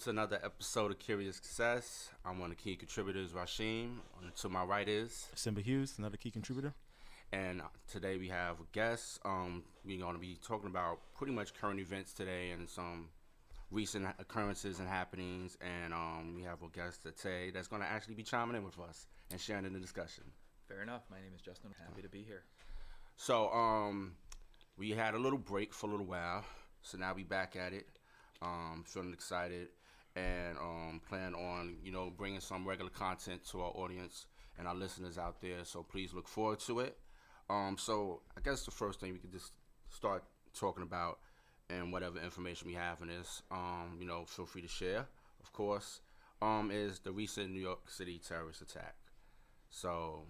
to another episode of Curious Success. I'm one of the key contributors, Rashim. To my right is Simba Hughes, another key contributor. And today we have a guest. We're going to be talking about pretty much current events today and some recent occurrences and happenings. And we have a guest today that's going to actually be chiming in with us and sharing in the discussion. Fair enough. My name is Justin. Happy to be here. So we had a little break for a little while. So now we back at it. Feeling excited and plan on, bringing some regular content to our audience and our listeners out there. So please look forward to it. So I guess the first thing we could just start talking about, and whatever information we have in this, feel free to share, of course, is the recent New York City terrorist attack. So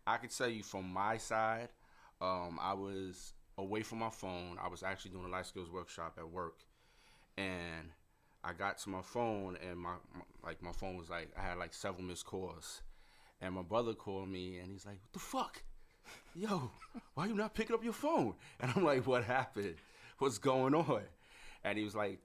I could tell you from my side, I was away from my phone. I was actually doing a life skills workshop at work, and I got to my phone, and my phone was I had several missed calls, and my brother called me, and he's like, "What the fuck, yo, why you not picking up your phone?" And I'm like, "What happened? What's going on?" And he was like,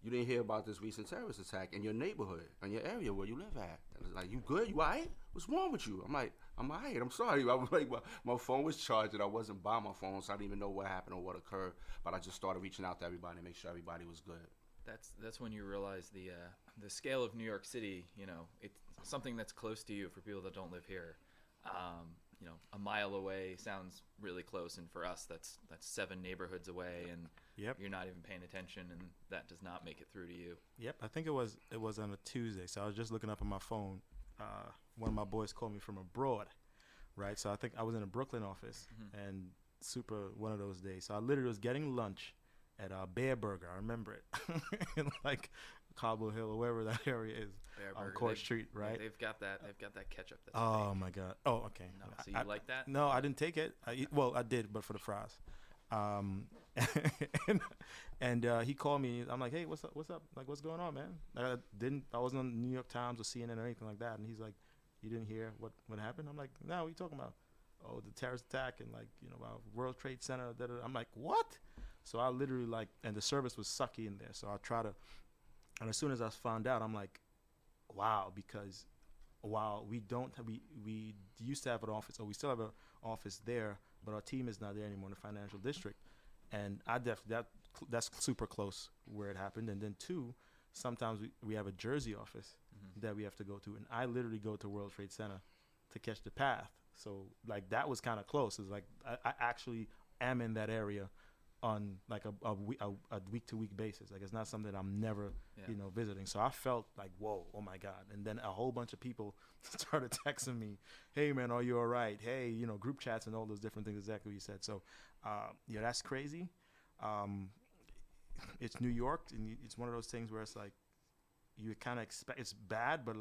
"You didn't hear about this recent terrorist attack in your neighborhood, in your area where you live at?" And I was like, "You good? You all right? What's wrong with you?" I'm like, "I'm all right. I'm sorry." I was like, my phone was charged, and I wasn't by my phone, so I didn't even know what happened or what occurred. But I just started reaching out to everybody to make sure everybody was good. That's when you realize the scale of New York City. It's something that's close to you for people that don't live here. A mile away sounds really close, and for us, that's 7 neighborhoods away, and Yep. you're not even paying attention, and that does not make it through to you. Yep, I think it was on a Tuesday. So I was just looking up on my phone. One of my boys called me from abroad, right? So I think I was in a Brooklyn office, and super one of those days. So I literally was getting lunch at Bear Burger. I remember it, in Cobble Hill or wherever that area is, on Court Street, right? They've got that ketchup. That's Oh big. my God! Oh, okay. No, so you like that? No, I didn't take it. I did, but for the fries. And he called me. I'm like, "Hey, what's up? Like, what's going on, man?" I wasn't on the New York Times or CNN or anything like that. And he's like, "You didn't hear what happened?" I'm like, "No, what are you talking about?" "Oh, the terrorist attack and World Trade Center." I'm like, "What?" So I literally and the service was sucky in there. So I try to, and as soon as I found out, I'm like, wow, because while we used to have an office, or we still have an office there, but our team is not there anymore in the financial district, and that's super close where it happened. And then 2, sometimes we have a Jersey office that we have to go to, and I literally go to World Trade Center to catch the path. So that was kind of close. It's I actually am in that area on a week to week basis. It's not something I'm never visiting. So I felt like, whoa, oh my God. And then a whole bunch of people started texting me, "Hey man, are you all right? Hey, group chats and all those different things." Exactly what you said. So that's crazy. It's New York, and it's one of those things where it's you kind of expect it's bad, but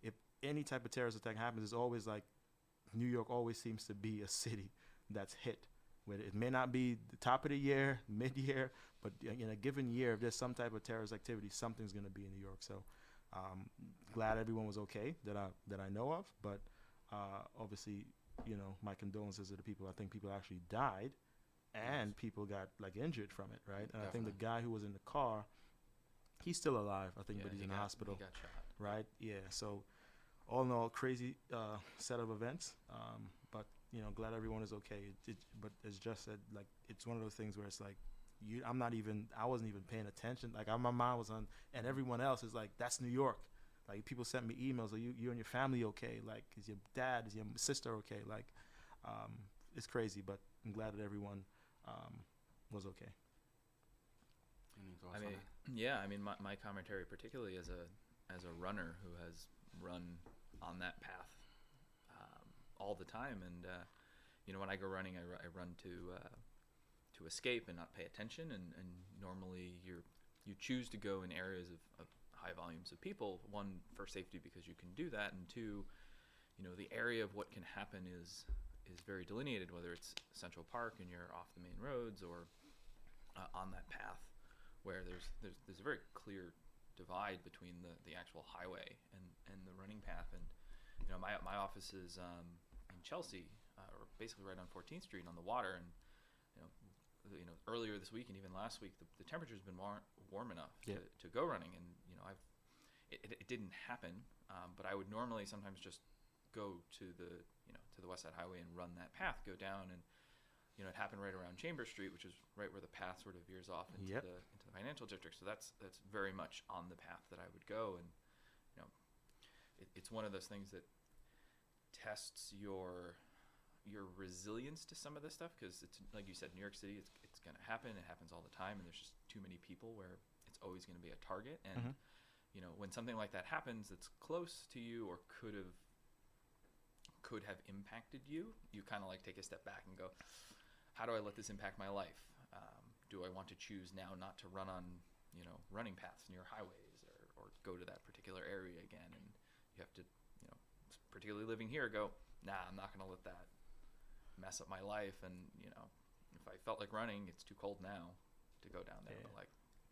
if any type of terrorist attack happens, it's always New York always seems to be a city that's hit. Where it may not be the top of the year, mid-year, but in a given year, if there's some type of terrorist activity, something's going to be in New York. So glad everyone was okay that I know of. But obviously, my condolences to the people. I think people actually died, and people got injured from it, right? And I think the guy who was in the car, he's still alive, I think, but he's in the hospital. He got shot. Right? Yeah. So all in all, crazy set of events. But glad everyone is okay. But as just said, it's one of those things where it's I wasn't even paying attention. My mind was on, and everyone else is that's New York. People sent me emails, "Are you and your family okay? Is your dad, is your sister okay?" It's crazy, but I'm glad that everyone was okay. My commentary, particularly as a runner who has run on that path all the time, and when I go running, I run to escape and not pay attention, and normally you choose to go in areas of high volumes of people, one, for safety because you can do that, and 2, the area of what can happen is very delineated, whether it's Central Park and you're off the main roads, or on that path where there's a very clear divide between the actual highway and the running path. And my office is in Chelsea, or basically right on 14th Street on the water, and earlier this week and even last week, the temperature's been warm enough Yeah. to go running. And it didn't happen, but I would normally sometimes just go to the West Side Highway and run that path, go down, and it happened right around Chambers Street, which is right where the path sort of veers off into the financial district. So that's very much on the path that I would go, and it's one of those things that tests your resilience to some of this stuff, because it's like you said, New York City, it's going to happen. It happens all the time, and there's just too many people where it's always going to be a target. And when something like that happens that's close to you or could have impacted you, you kind of like take a step back and go, how do I let this impact my life? Do I want to choose now not to run on running paths near highways, or go to that particular area again? And you have to, particularly living here, go, nah, I'm not going to let that mess up my life. And if I felt like running, it's too cold now to go down there, but like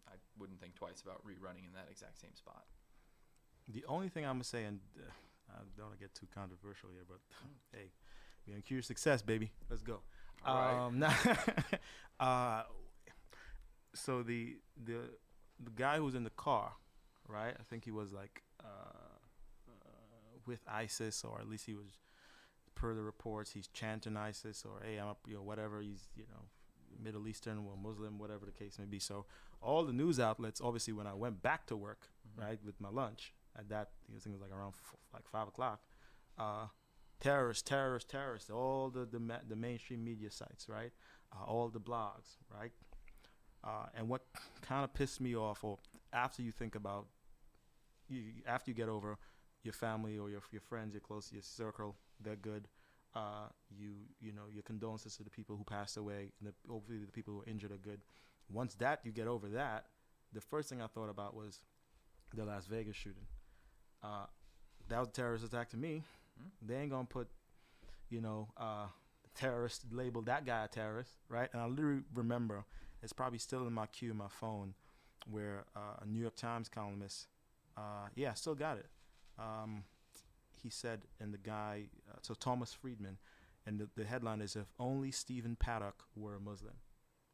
I wouldn't think twice about rerunning in that exact same spot. The only thing I'm gonna say, and I don't want to get too controversial here, but hey, we're on Curious Success, baby. Let's go. All right. So the guy who was in the car, right? I think he was like with ISIS, or at least he was, per the reports, he's chanting ISIS, or hey, I'm up, whatever. He's Middle Eastern or Muslim, whatever the case may be. So all the news outlets, obviously, when I went back to work, right, with my lunch at that, I think it was like around 5 o'clock, terrorists, all the mainstream media sites, right, all the blogs, right, and what kind of pissed me off, or after you think about, after you get over your family or your friends, your close, your circle, they're good. Your condolences to the people who passed away, and hopefully the people who were injured are good. Once that you get over that, the first thing I thought about was the Las Vegas shooting. That was a terrorist attack to me. They ain't gonna put, terrorist, label that guy a terrorist, right? And I literally remember, it's probably still in my queue in my phone, where a New York Times columnist, I still got it. He said, and the guy, so Thomas Friedman, and the headline is, if only Stephen Paddock were a Muslim.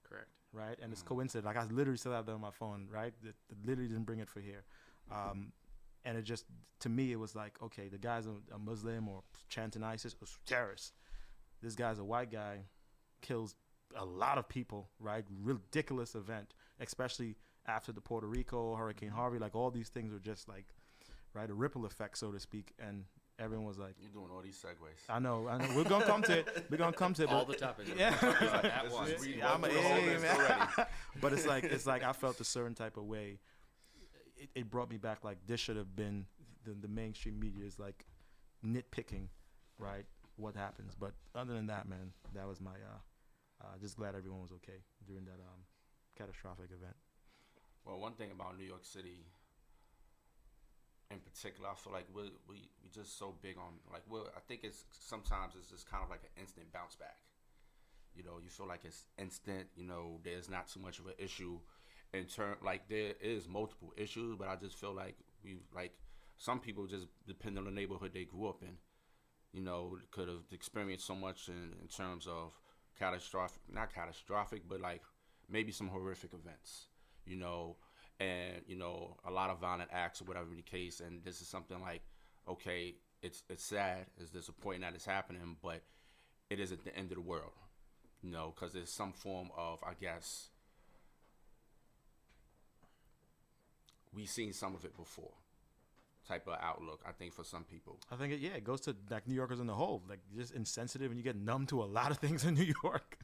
Correct. Right? And it's coincident. Like, I literally still have that on my phone, right? That literally didn't bring it for here. And it just, to me, it was like, okay, the guy's a Muslim or chanting ISIS, or terrorist. This guy's a white guy, kills a lot of people, right? Ridiculous event, especially after the Puerto Rico, Hurricane Harvey. Like, all these things were just like, right, a ripple effect, so to speak. And everyone was like, you're doing all these segues. I know. We're gonna come to it. All the topics. Yeah. At once. I'm a man. But it's like I felt a certain type of way. It brought me back, like, this should have been the mainstream media is like nitpicking, right, what happens. But other than that, man, that was my just glad everyone was okay during that catastrophic event. Well, one thing about New York City in particular, I feel like we just so big on, like, I think it's sometimes it's just kind of like an instant bounce back. You feel like it's instant. There's not too much of an issue in turn. Like, there is multiple issues, but I just feel like some people, just depending on the neighborhood they grew up in, could have experienced so much in terms of not catastrophic, but like maybe some horrific events. And a lot of violent acts or whatever the case. And this is something like, okay, it's sad, it's disappointing that it's happening, but it isn't the end of the world, because there's some form of, I guess, we've seen some of it before type of outlook, I think, for some people. I think it goes to, like, New Yorkers in the whole, like, just insensitive, and you get numb to a lot of things in New York.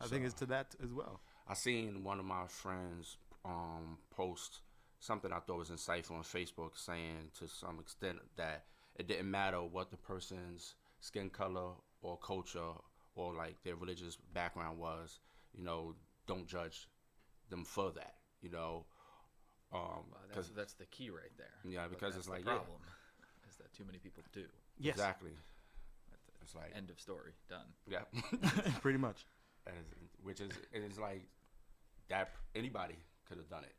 I think it's to that as well. I seen one of my friends post something I thought was insightful on Facebook, saying to some extent that it didn't matter what the person's skin color or culture or like their religious background was, don't judge them for that, that's the key right there. Yeah, because it's like, the problem is that too many people do. Yes. Exactly. It's like end of story, done. Yeah. Pretty much. It is like that anybody could have done it,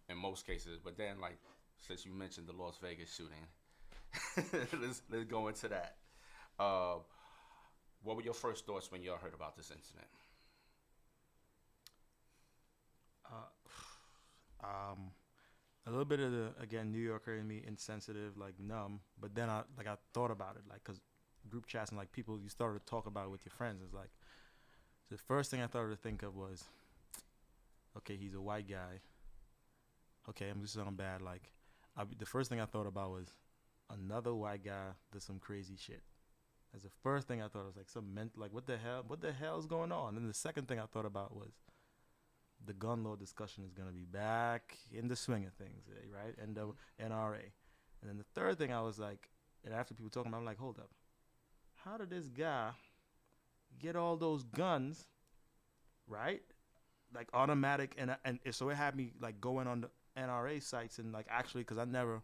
in most cases. But then, like, since you mentioned the Las Vegas shooting, let's go into that. What were your first thoughts when y'all heard about this incident? a little bit of the, again, New Yorker in me, insensitive, like numb. But then I thought about it, like, cause group chats and like people, you started to talk about it with your friends. It's like the first thing I started to think of was, okay, he's a white guy. Okay, I'm just sounding bad. Like, the first thing I thought about was another white guy does some crazy shit. That's the first thing I thought. Was like like what the hell is going on? And the second thing I thought about was the gun law discussion is gonna be back in the swing of things, right? And the NRA. And then the third thing I was like, and after people talking about, I'm like, hold up, how did this guy get all those guns, right? Like automatic, and so it had me like going on the NRA sites and like actually, because I never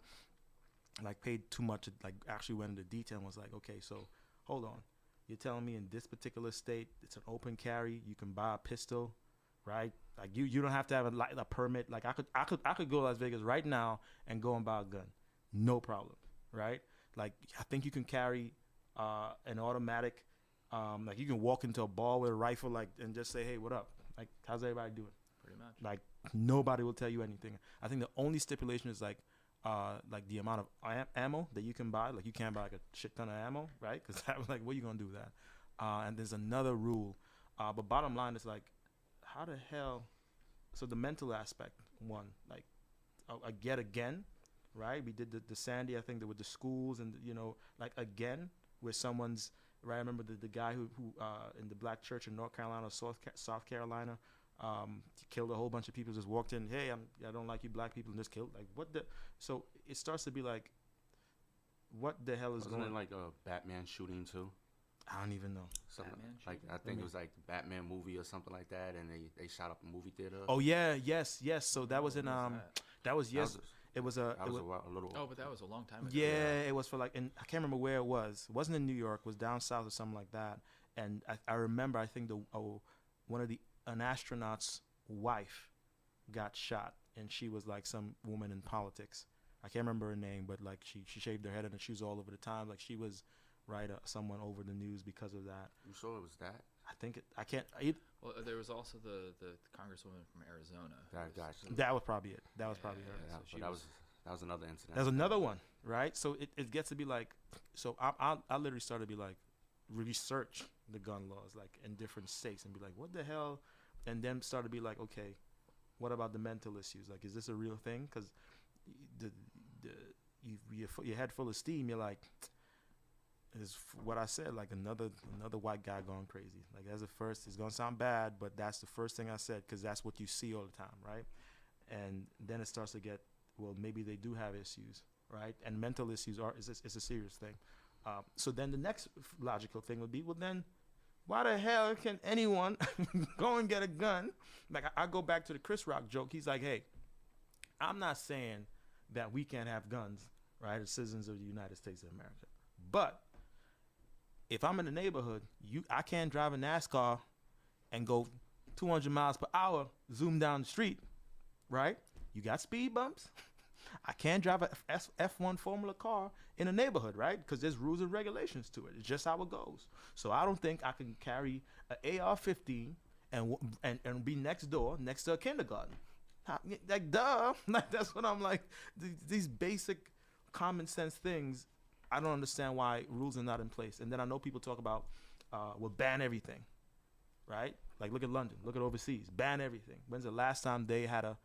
like paid too much, like actually went into detail and was like, okay, so hold on, you're telling me in this particular state it's an open carry, you can buy a pistol, right? Like you don't have to have a permit. Like I could go to Las Vegas right now and go and buy a gun, no problem, right? Like I think you can carry an automatic, like you can walk into a bar with a rifle, like, and just say, hey, what up? Like, how's everybody doing? Pretty much. Like nobody will tell you anything. I think the only stipulation is like the amount of ammo that you can buy. Like you can't buy like a shit ton of ammo, right? Because like, what are you gonna do with that? And there's another rule, but bottom line is like, how the hell? So the mental aspect, one, like, yet again, right? We did the Sandy, I think, that with the schools and like again, where someone's right. I remember the guy who in the black church in North Carolina, South Carolina, killed a whole bunch of people. Just walked in, hey, I don't like you black people, and just killed. Like what the? So it starts to be like, what the hell is Wasn't going? it like a Batman shooting too? I don't even know. Something Batman like shooting? I think it was like the Batman movie or something like that, and they shot up a movie theater. Oh yeah, yes. So that was in that was yes. It was a. That was a little. Oh, but that was a long time ago. Yeah, it was for like, and I can't remember where it was. It wasn't in New York. It was down south or something like that. And I remember, I think one of an astronaut's wife got shot, and she was like some woman in politics. I can't remember her name, but like she shaved her head and she was all over the time. Like she was someone over the news because of that. You sure it was that? I think I can't. Well, there was also the congresswoman from Arizona. That was probably it. That was probably her. Yeah, So but that was another incident. There's another one, right? So it gets to be like, so I literally started to be like, research the gun laws like in different states and be like, what the hell? And then start to be like, okay, what about the mental issues? Like, is this a real thing? Because your head full of steam, you're like, is what I said, like another white guy going crazy. Like as a first, it's gonna sound bad, but that's the first thing I said because that's what you see all the time, right? And then it starts to get, well, maybe they do have issues, right? And mental issues is a serious thing. So then the next logical thing would be, well, then why the hell can anyone go and get a gun? Like I go back to the Chris Rock joke. He's like, hey, I'm not saying that we can't have guns, right, as citizens of the United States of America, but if I'm in the neighborhood, I can't drive a NASCAR and go 200 miles per hour, zoom down the street, right? You got speed bumps. I can't drive a F1 Formula car in a neighborhood, right? Because there's rules and regulations to it. It's just how it goes. So I don't think I can carry an AR-15 and be next to a kindergarten. Like, duh. Like, that's what I'm like. These basic common sense things, I don't understand why rules are not in place. And then I know people talk about, we'll ban everything, right? Like, look at London, look at overseas, ban everything. When's the last time they had an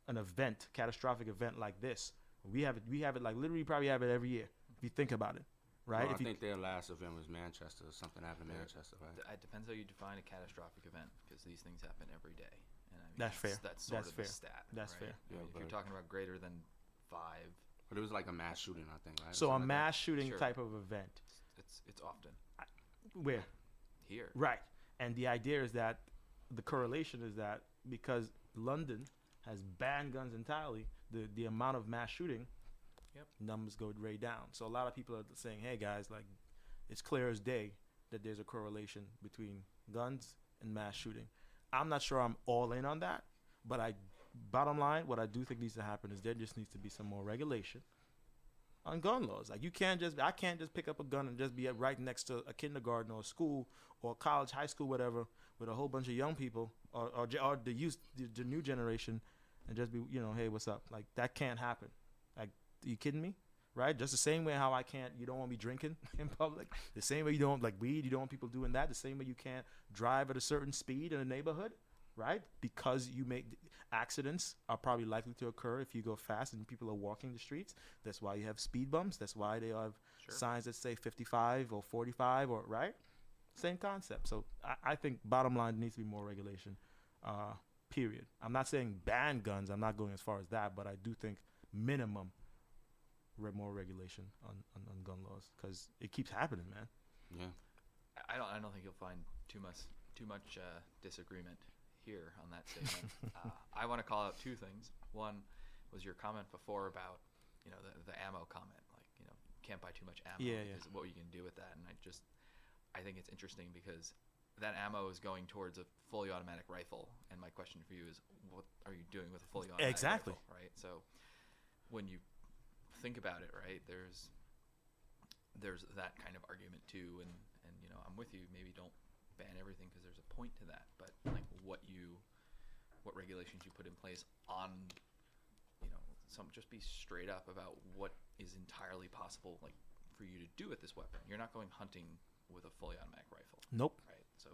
event, catastrophic event like this? We have it like literally probably have it every year if you think about it, right? Well, I think their last event was Manchester. Something happened in Manchester, right? It depends how you define a catastrophic event because these things happen every day. And I mean, That's fair. That's sort That's of fair. the stat. That's right? fair. I mean, Yeah, if you're talking about greater than 5, But it was like a mass shooting, I think, right? So a Something like mass shooting Sure. type of event. it's often Where? here. Right. And the idea is that the correlation is that because London has banned guns entirely, the amount of mass shooting numbers go way down. So a lot of people are saying, hey guys, like it's clear as day that there's a correlation between guns and mass shooting. I'm not sure I'm all in on that, but bottom line, what I do think needs to happen is there just needs to be some more regulation on gun laws. Like I can't just pick up a gun and just be right next to a kindergarten or a school or college, high school, whatever, with a whole bunch of young people or the youth, the new generation, and just be, hey, what's up? Like, that can't happen. Like, are you kidding me? Right? Just the same way how you don't want me drinking in public. The same way you don't like weed, you don't want people doing that. The same way you can't drive at a certain speed in a neighborhood, right? Because accidents are probably likely to occur if you go fast and people are walking the streets. That's why you have speed bumps. That's why they have signs that say 55 or 45 or right. Same concept. So I think bottom line, there needs to be more regulation. Period. I'm not saying ban guns. I'm not going as far as that, but I do think minimum more regulation on gun laws, because it keeps happening, man. Yeah. I don't think you'll find too much disagreement here on that statement. I want to call out two things. One was your comment before about the ammo comment, like can't buy too much ammo because what are you gonna do with that? And I think it's interesting because that ammo is going towards a fully automatic rifle, and my question for you is, what are you doing with a fully automatic rifle, right? So when you think about it, right, there's that kind of argument too, and I'm with you. Maybe don't ban everything because there's a point to that, but like what regulations you put in place on just be straight up about what is entirely possible, like for you to do with this weapon. You're not going hunting with a fully automatic rifle. Nope. Right. So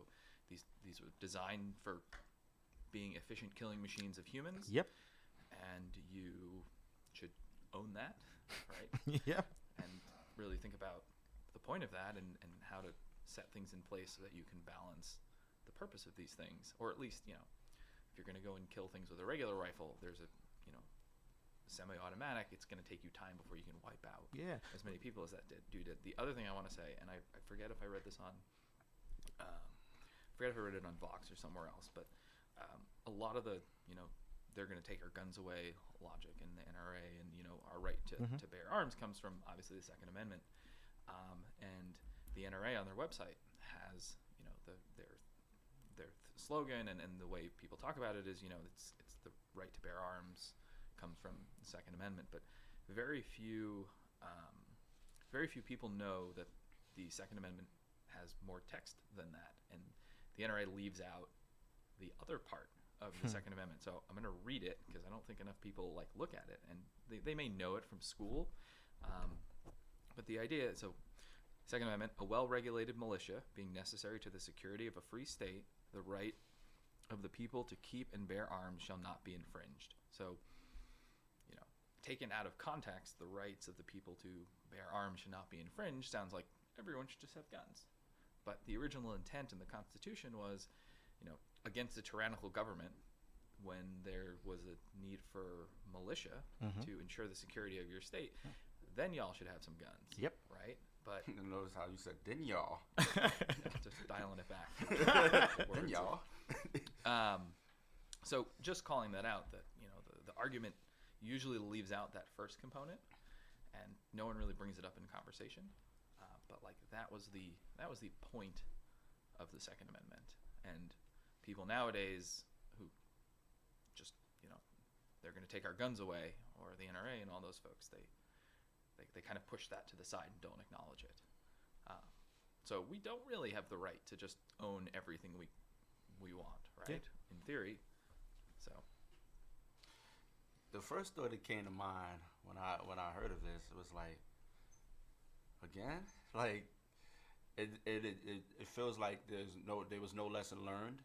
these were designed for being efficient killing machines of humans. Yep. And you should own that, right? Yeah. And really think about the point of that and how to set things in place so that you can balance the purpose of these things. Or at least, if you're going to go and kill things with a regular rifle, there's a semi-automatic, it's going to take you time before you can wipe out as many people as that do. The other thing I want to say, and I forget if I read this on forget if I read it on Vox or somewhere else, but a lot of the they're going to take our guns away logic and the NRA and our right to bear arms comes from obviously the Second Amendment, and the NRA on their website has their slogan and the way people talk about it is it's the right to bear arms comes from the Second Amendment, but very few people know that the Second Amendment has more text than that, and the NRA leaves out the other part of the Second Amendment. So I'm going to read it because I don't think enough people look at it, and they may know it from school, but the idea. So, Second Amendment: a well-regulated militia being necessary to the security of a free state, the right of the people to keep and bear arms shall not be infringed. So, taken out of context, the rights of the people to bear arms should not be infringed sounds like everyone should just have guns. But the original intent in the Constitution was, against a tyrannical government, when there was a need for militia to ensure the security of your state, then y'all should have some guns. Yep. Right? But notice how you said, then y'all. Just dialing it back. Then y'all. So just calling that out, that the argument usually leaves out that first component, and no one really brings it up in conversation. But that was the point of the Second Amendment, and people nowadays who just they're going to take our guns away, or the NRA and all those folks, they kind of push that to the side and don't acknowledge it. So we don't really have the right to just own everything we want, right? Yeah. In theory. So the first thought that came to mind when I heard of this, it was like, again, like it feels like there was no lesson learned,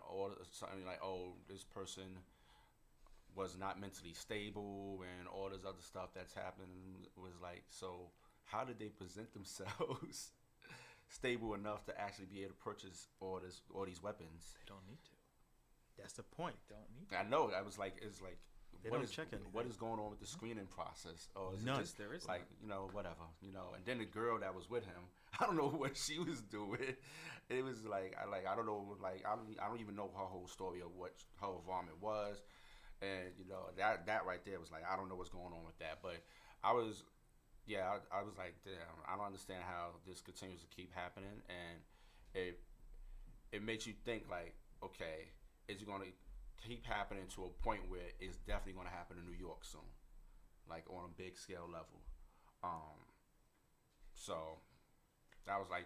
or something like, oh, this person was not mentally stable, and all this other stuff that's happened was like, so how did they present themselves stable enough to actually be able to purchase all these weapons? they don't need to. That's the point. They don't need to. I know. I was like, it's like, They don't check it. what is going on with the screening process? Or is None. it just There is like whatever, And then the girl that was with him, I don't know what she was doing. It was like I don't know, like I don't even know her whole story of what her involvement was, and that right there was like, I don't know what's going on with that. But I was like, damn, I don't understand how this continues to keep happening, and it makes you think like, okay, is it going to keep happening to a point where it's definitely going to happen in New York soon, like on a big scale level. So that was like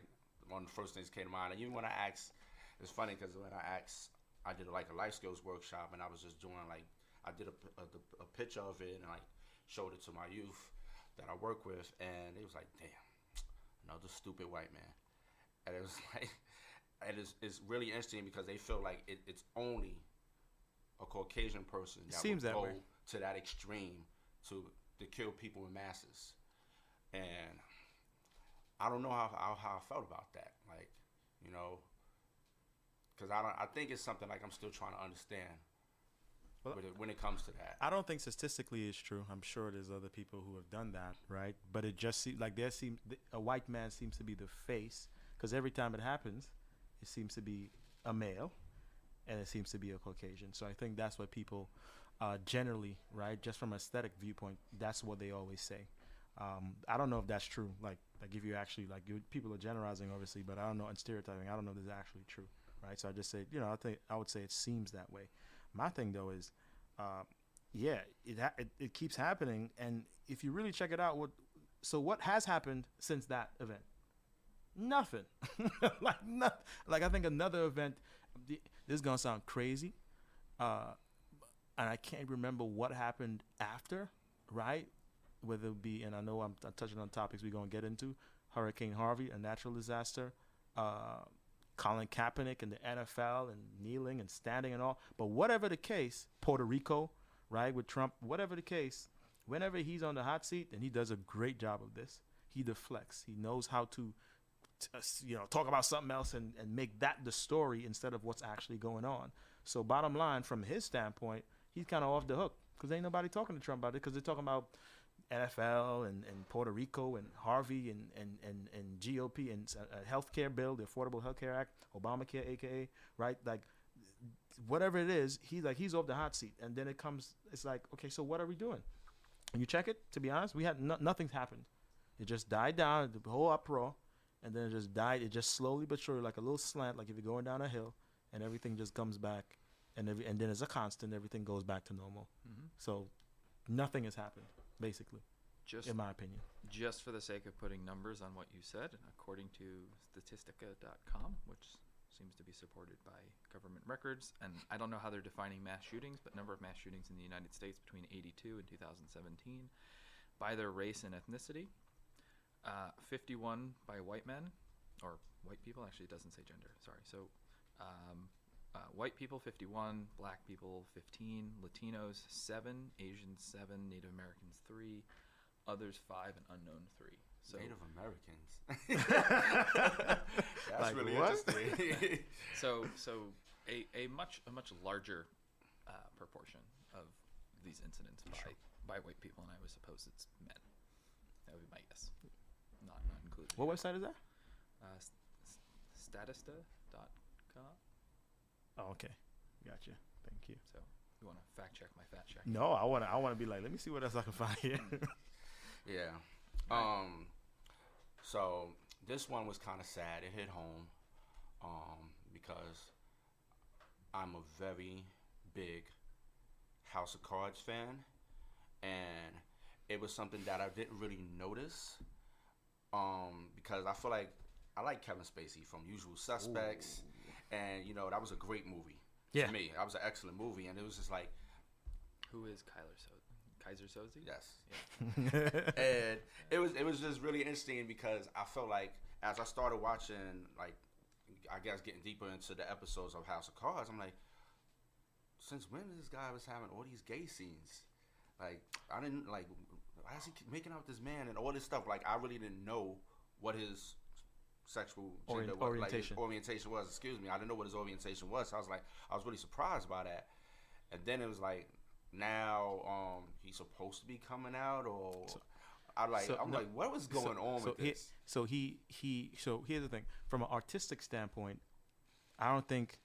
one of the first things that came to mind. And even when I asked it's funny because when I did like a life skills workshop, and I was just doing like I did a picture of it and like showed it to my youth that I work with, and it was like, damn, another stupid white man, and it was like, and it's really interesting because they feel like it's only a Caucasian person that seems would that go way. to that extreme to kill people in masses, and I don't know how I felt about that, like, you know, because I think it's something like I'm still trying to understand Well, when it comes to that. I don't think statistically it's true. I'm sure there's other people who have done that, right? But it just seems like a white man seems to be the face, because every time it happens, it seems to be a male, and it seems to be a Caucasian. So I think that's what people generally, right, just from an aesthetic viewpoint, that's what they always say. I don't know if that's true. Like if you actually people are generalizing, obviously, but I don't know, and stereotyping. I don't know if it's actually true, right? So I just say, I would say it seems that way. My thing though is, it keeps happening, and if you really check it out, what has happened since that event? Nothing. Like I think another event. This is gonna sound crazy, and I can't remember what happened after, right? Whether it be, and I know I'm touching on topics we're gonna get into, Hurricane Harvey, a natural disaster, Colin Kaepernick in the NFL and kneeling and standing and all. But whatever the case, Puerto Rico, right, with Trump, whatever the case, whenever he's on the hot seat, and he does a great job of this, he deflects. He knows how to talk about something else and make that the story instead of what's actually going on. So bottom line, from his standpoint, he's kind of off the hook because ain't nobody talking to Trump about it, because they're talking about NFL and Puerto Rico and Harvey and GOP and a healthcare bill, the Affordable Healthcare Act, Obamacare, aka, right? Like whatever it is, he's off the hot seat, and then it's like, okay, so what are we doing? And you check it. To be honest, we had nothing's happened. It just died down, the whole uproar, and then it just died. It just slowly but surely, like a little slant, like if you're going down a hill, and everything just comes back, and then as a constant, everything goes back to normal. Mm-hmm. So nothing has happened, basically, Just in my opinion. just for the sake of putting numbers on what you said, and according to Statistica.com, which seems to be supported by government records, and I don't know how they're defining mass shootings, but number of mass shootings in the United States between 82 and 2017 by their race and ethnicity, 51 by white men, or white people, actually it doesn't say gender, sorry. So white people 51, black people 15, Latinos 7, Asians 7, Native Americans 3, others 5, and unknown 3. So Native Americans. That's Like really what? interesting. so a much larger proportion of these incidents by white people, and I would suppose it's men. That would be my guess. Not included. What website is that? Statista.com. Oh, okay, gotcha. Thank you. So you want to fact check my fact check? No, I want to be like, let me see what else I can find here. Yeah. So this one was kind of sad. It hit home because I'm a very big House of Cards fan, and it was something that I didn't really notice because I feel like I like Kevin Spacey from Usual Suspects. Ooh. And that was a great movie. Yeah. To me, that was an excellent movie, and it was just like, who is Kaiser Soze? Yes. Yeah. And it was just really interesting because I felt like as I started watching, like, I guess getting deeper into the episodes of House of Cards, I'm like, since when this guy was having all these gay scenes? Like, I didn't, like, why is he making out with this man and all this stuff? Like, I really didn't know what his sexual gender was, like his orientation was. Excuse me, I didn't know what his orientation was. So I was really surprised by that. And then it was like, now he's supposed to be coming out, or I'm like, what was going on with this? So here's the thing. From an artistic standpoint, I don't think,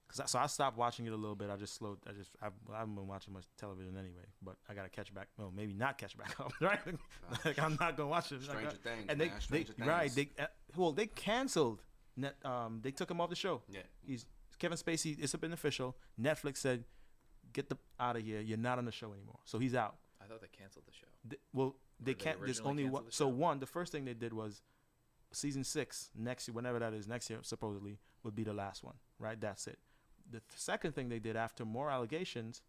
because I stopped watching it a little bit. I haven't been watching much television anyway, but I gotta catch back. Well, maybe not catch back up, right? Like, I'm not gonna watch it. Stranger Things, and man. Stranger Things. Right? They canceled. They took him off the show. Yeah. Kevin Spacey. It's been official. Netflix said, "Get out of here. You're not on the show anymore." So he's out. I thought they canceled the show. They can't. There's only one. So the first thing they did was season 6 next year, whenever that is next year, supposedly would be the last one, right? That's it. The second thing they did after more allegations,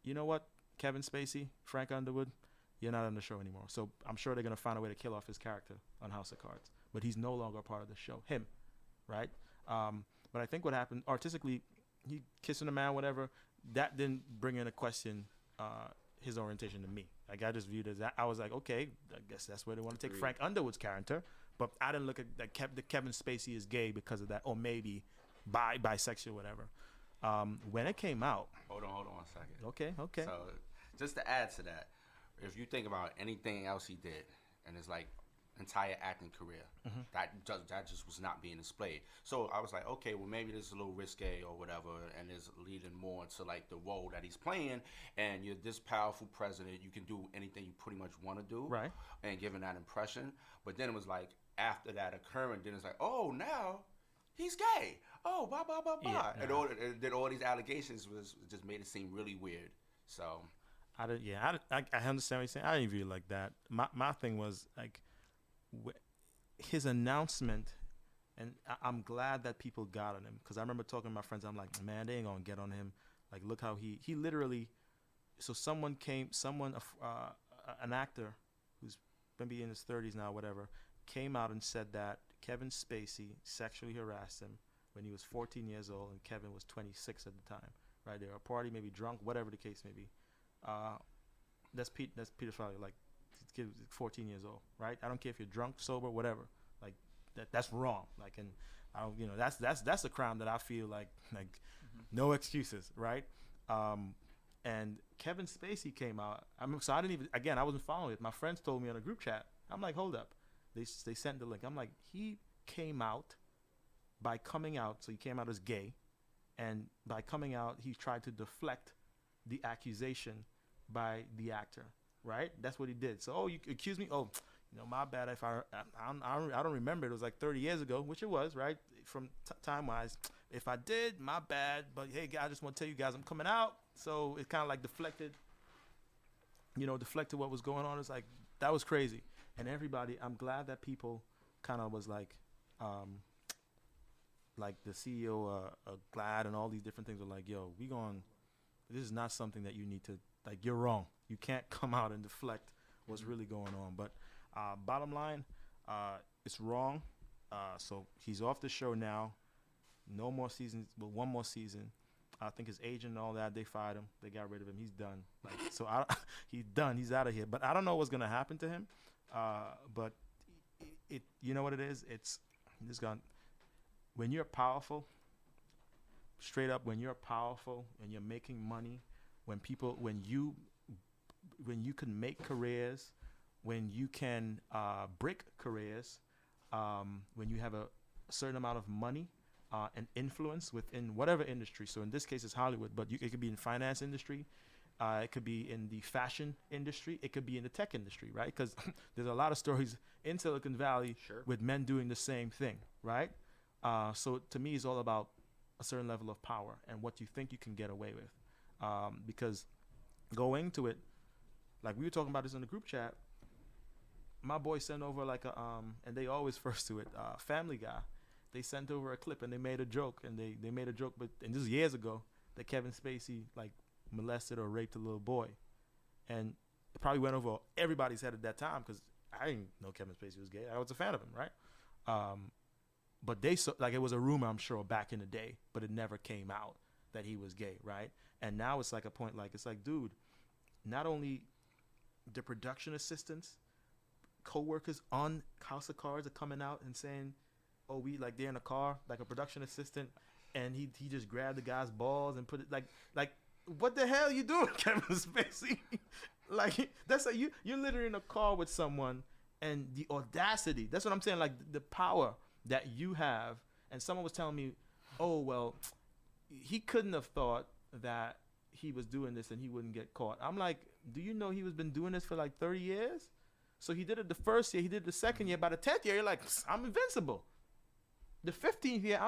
you know what, Kevin Spacey, Frank Underwood, you're not on the show anymore. So I'm sure they're gonna find a way to kill off his character on House of Cards, but he's no longer a part of the show. Him, right? But I think what happened artistically, he kissing a man, whatever, that didn't bring in a question his orientation to me. Like I just viewed it as that. I was like, okay, I guess that's where they want to take Frank Underwood's character. But I didn't look at that. Kevin Spacey is gay because of that, or maybe bisexual, whatever. When it came out, hold on a second. Okay. So just to add to that, if you think about anything else he did, and it's like entire acting career, that just was not being displayed. So I was like, okay, well maybe this is a little risque or whatever, and is leading more to like the role that he's playing. And you're this powerful president, you can do anything you pretty much want to do, right? And giving that impression. But then it was like after that occurring, then it's like, oh, now he's gay. Oh, blah blah blah blah. Yeah, and then all these allegations was just made it seem really weird. So I understand what you're saying. I didn't view it like that. My thing was like his announcement, and I'm glad that people got on him, because I remember talking to my friends. I'm like, man, they ain't gonna get on him. Like, look how he literally. So an actor who's maybe in his 30s now, whatever, came out and said that Kevin Spacey sexually harassed him when he was 14 years old, and Kevin was 26 at the time. Right, they were a party, maybe drunk, whatever the case may be. That's pedophilia. Like, kid 14 years old, right? I don't care if you're drunk, sober, whatever. Like that's wrong. Like, and I don't, that's a crime that I feel like no excuses, right? And Kevin Spacey came out. So I wasn't following it. My friends told me on a group chat. I'm like, hold up. They sent the link. I'm like, he came out by coming out. So he came out as gay, and by coming out, he tried to deflect the accusation by the actor. Right, that's what he did. So, oh, you accuse me? Oh, my bad. If I don't remember. It was like 30 years ago, which it was, right? From time wise, if I did, my bad. But hey, guys, I just want to tell you guys, I'm coming out. So it kind of like deflected what was going on. It's like that was crazy, and everybody. I'm glad that people kind of was like the CEO of GLAD and all these different things were like, yo, this is not something that you need to. Like, you're wrong. You can't come out and deflect what's really going on. But bottom line, it's wrong. So he's off the show now. No more seasons. Well, one more season. I think his agent and all that, they fired him. They got rid of him. He's done. He's done. He's out of here. But I don't know what's going to happen to him. But you know what it is? It's gone. When you're powerful, straight up, when you're powerful and you're making money, when you can make careers, when you can break careers, when you have a certain amount of money and influence within whatever industry. So in this case, it's Hollywood, but it could be in finance industry, it could be in the fashion industry, it could be in the tech industry, right? Because there's a lot of stories in Silicon Valley with men doing the same thing, right? So to me, it's all about a certain level of power and what you think you can get away with. Because going to it, like we were talking about this in the group chat, my boy sent over and they always first to it, Family Guy. They sent over a clip and they made a joke, and they made a joke, and this is years ago, that Kevin Spacey molested or raped a little boy, and it probably went over everybody's head at that time because I didn't know Kevin Spacey was gay. I was a fan of him, right? But it was a rumor, I'm sure, back in the day, but it never came out that he was gay, right? And now it's like a point, it's like, dude, not only the production assistants, co-workers on House of Cards are coming out and saying, oh, they're in a car, like a production assistant, and he just grabbed the guy's balls and put it like what the hell you doing, Kevin Spacey? That's like you're literally in a car with someone, and the audacity, that's what I'm saying, like the power that you have. And someone was telling me, oh, well, he couldn't have thought that he was doing this and he wouldn't get caught. I'm like, do you know he was been doing this for 30 years? So he did it the first year, he did it the second year. By the 10th year, you're like, I'm invincible. The 15th year,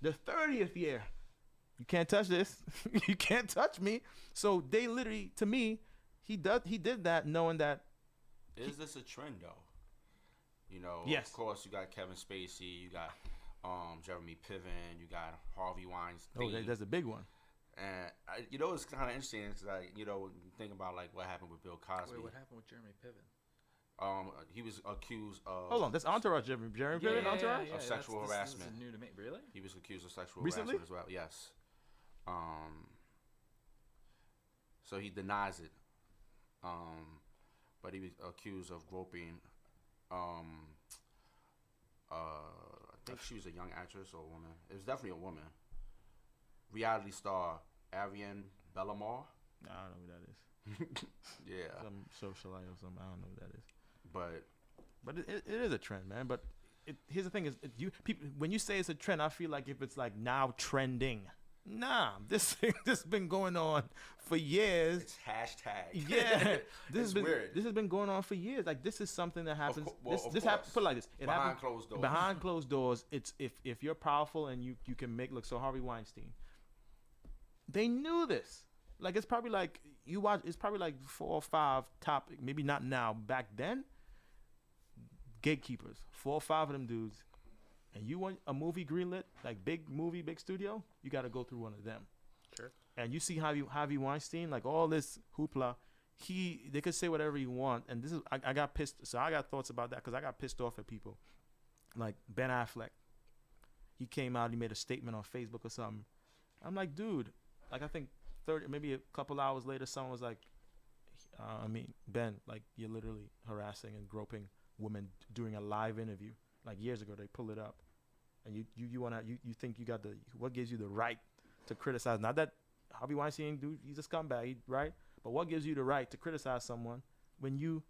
the 30th year, you can't touch this. You can't touch me. So they literally, to me, he did that knowing that. Is this a trend though? You know, Yes. of course, you got Kevin Spacey, you got Jeremy Piven, you got Harvey Weinstein. Oh, that's a big one. And you know, it's kind of interesting because you know, when you think about like what happened with Bill Cosby. Wait, what happened with Jeremy Piven? He was accused of. Hold on, that's Entourage. Jeremy Piven, Entourage. Of sexual harassment. This is new to me. Really? He was accused of sexual Recently? harassment as well. Yes. So he denies it. But he was accused of groping. I think she was a young actress or a woman. It was definitely a woman. Reality star Ariane Bellamar. Nah, I don't know who that is. Yeah. Some socialite or something. I don't know who that is. But it is a trend, man. But here's the thing: is people when you say it's a trend, I feel like if it's like now trending, nah, this thing this has been going on for years. it's hashtag. Yeah, It's weird. This has been going on for years. Like this is something that happens. Of This course. put it like this. It Behind happens closed doors. behind closed doors. It's if you're powerful and you can make look. So Harvey Weinstein, they knew this. Like it's probably like you watch. It's probably like 4 or 5 top. Maybe not now. Back then, gatekeepers. 4 or 5 of them dudes. And you want a movie greenlit, like big movie, big studio, you got to go through one of them. Sure. And you see Harvey Weinstein, like all this hoopla, they could say whatever you want. And this is, I got pissed. So I got thoughts about that because I got pissed off at people. Like Ben Affleck, he came out, he made a statement on Facebook or something. I'm like, dude, like I think maybe a couple hours later, someone was like, Ben, like you're literally harassing and groping women during a live interview. Like years ago, they pull it up, and you think you got what gives you the right to criticize? Not that Harvey Weinstein, dude, he's a scumbag, right? But what gives you the right to criticize someone when you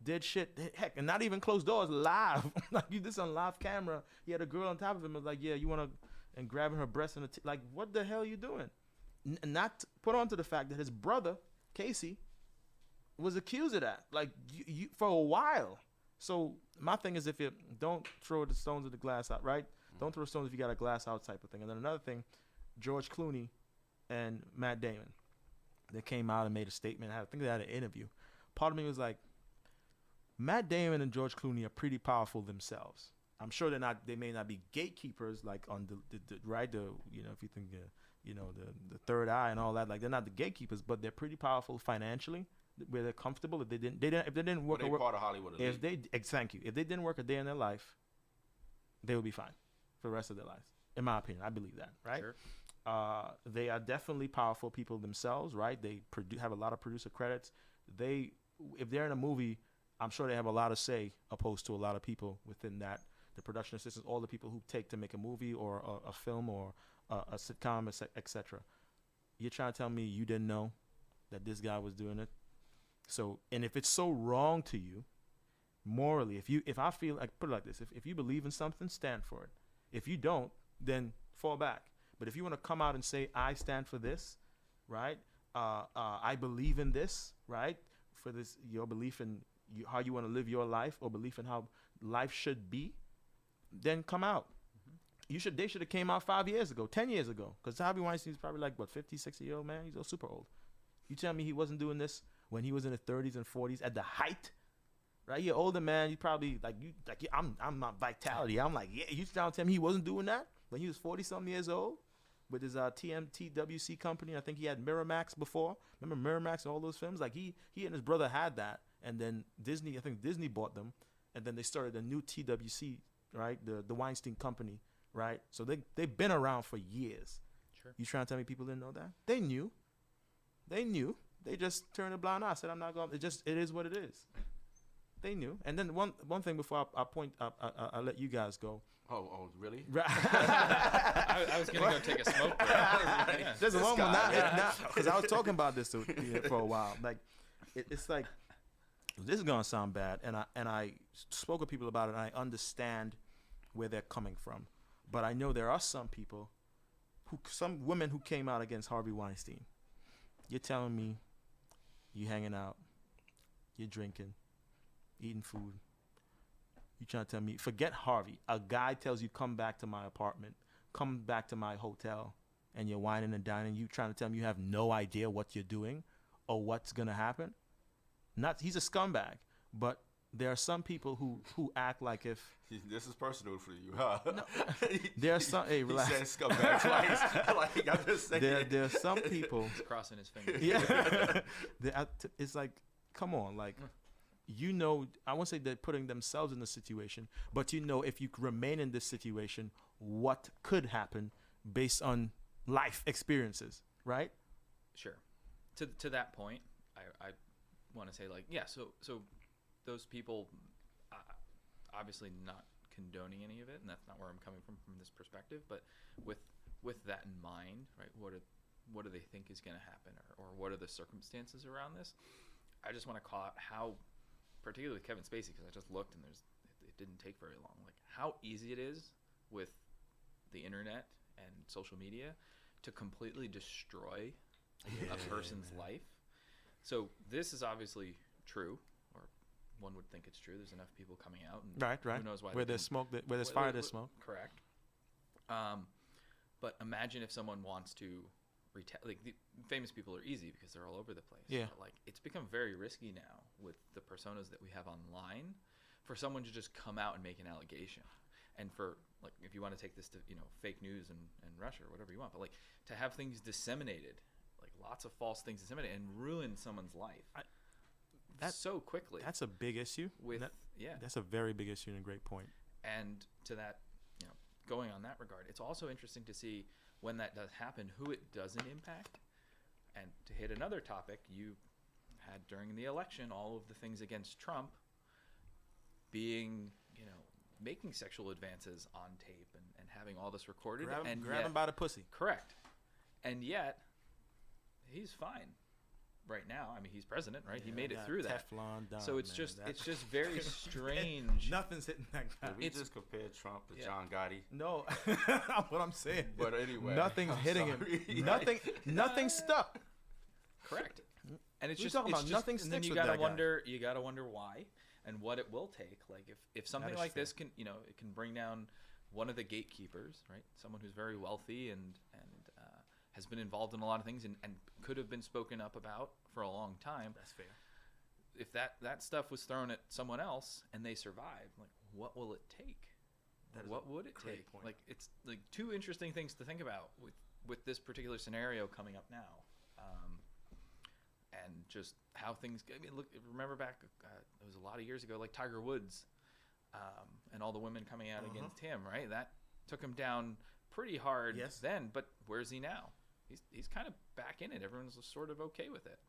did shit, heck, and not even closed doors, live, like you did this on live camera? He had a girl on top of him, was like, yeah, you want to, and grabbing her breast and like, what the hell are you doing? Not put on to the fact that his brother Casey was accused of that, like you for a while. So my thing is, if you don't throw the stones at the glass out, right? Don't throw stones if you got a glass out type of thing. And then another thing, George Clooney and Matt Damon, they came out and made a statement. I think they had an interview. Part of me was like, Matt Damon and George Clooney are pretty powerful themselves. I'm sure they may not be gatekeepers like on the right, you know, if you think the third eye and all that, like they're not the gatekeepers, but they're pretty powerful financially. Where they're comfortable. If they didn't work, they're part of Hollywood. Thank you. If they didn't work a day in their life, they would be fine for the rest of their lives. In my opinion, I believe that. Right? Sure. They are definitely powerful people themselves. Right? They have a lot of producer credits. If they're in a movie, I'm sure they have a lot of say, opposed to a lot of people within that. The production assistants, all the people who take to make a movie or a film or a sitcom, etc. You're trying to tell me you didn't know that this guy was doing it? So, and if it's so wrong to you, morally, if I feel like, put it like this, if you believe in something, stand for it. If you don't, then fall back. But if you want to come out and say, I stand for this, right? I believe in this, right? For this, your belief in how you want to live your life or belief in how life should be, then come out. Mm-hmm. They should have came out 5 years ago, 10 years ago. Because Harvey Weinstein's probably like, 50, 60-year-old man? He's super old. You tell me he wasn't doing this when he was in his 30s and 40s at the height, right? You're older, man. You probably I'm not vitality. I'm like, yeah. You trying to tell me he wasn't doing that when he was 40-something years old with his TWC company? I think he had Miramax before. Remember Miramax and all those films? Like he and his brother had that, and then Disney. I think Disney bought them, and then they started a new TWC, right? The Weinstein company, right? So they've been around for years. Sure. You trying to tell me people didn't know that? They knew. They just turned a blind eye. Said, "I'm not going." It is what it is. They knew. And then one thing before I let you guys go. Oh, really? I was gonna go take a smoke break. There's one more now because I was talking about this for a while. Like it's like this is gonna sound bad, and I spoke with people about it, and I understand where they're coming from, but I know there are some women who came out against Harvey Weinstein. You're telling me you hanging out, you're drinking, eating food. You trying to tell me, forget Harvey. A guy tells you, come back to my apartment, come back to my hotel, and you're whining and dining. You trying to tell me you have no idea what you're doing or what's going to happen? He's a scumbag, but there are some people who act like if This is personal for you, huh? there are some. Hey, He relax. said scumbag twice. Like I'm just saying. There are some people. He's crossing his fingers. Yeah, it's like, come on, like, I won't say they're putting themselves in the situation, but if you remain in this situation, what could happen based on life experiences, right? Sure. To that point, I want to say, like, yeah, so those people, obviously not condoning any of it, and that's not where I'm coming from this perspective, but with that in mind, right, what do they think is going to happen, or what are the circumstances around this? I just want to call out how, particularly with Kevin Spacey, because I just looked and it didn't take very long, like how easy it is with the internet and social media to completely destroy a person's life. So this is obviously true, or one would think it's true. There's enough people coming out, and Right. who knows why? Where there's smoke, where there's fire, there's smoke. Correct. But imagine if someone wants to like, the famous people are easy because they're all over the place. Yeah. But like, it's become very risky now with the personas that we have online for someone to just come out and make an allegation. And for, like, if you want to take this to, fake news and Russia or whatever you want, but like to have things disseminated, like lots of false things disseminated, and ruin someone's life so quickly. That's a big issue. That's a very big issue and a great point. And to that, going on that regard, it's also interesting to see when that does happen, who it doesn't impact. And to hit another topic, you had during the election all of the things against Trump being, making sexual advances on tape and having all this recorded. Grab him by the pussy. Correct. And yet, he's fine right now. I mean, he's president, right? He made it through that. Teflon done, so it's man. just very strange. Nothing's hitting that guy. Did we just compared Trump to John Gotti? No, what I'm saying. But anyway, nothing's hitting him. Nothing stuck. Correct. And it's We're just talking about nothing and then sticks you with gotta that guy. wonder. You gotta wonder why and what it will take. Like if something is like fair. this can it can bring down one of the gatekeepers, right? Someone who's very wealthy and has been involved in a lot of things and could have been spoken up about for a long time. That's fair. If that stuff was thrown at someone else and they survived, like, what will it take? What would it take? Point. Like, it's like two interesting things to think about with this particular scenario coming up now. And just how things. I mean, look. Remember back, it was a lot of years ago, like Tiger Woods, and all the women coming out against him. Right, that took him down pretty hard then. But where's he now? He's kind of back in it. Everyone's sort of okay with it.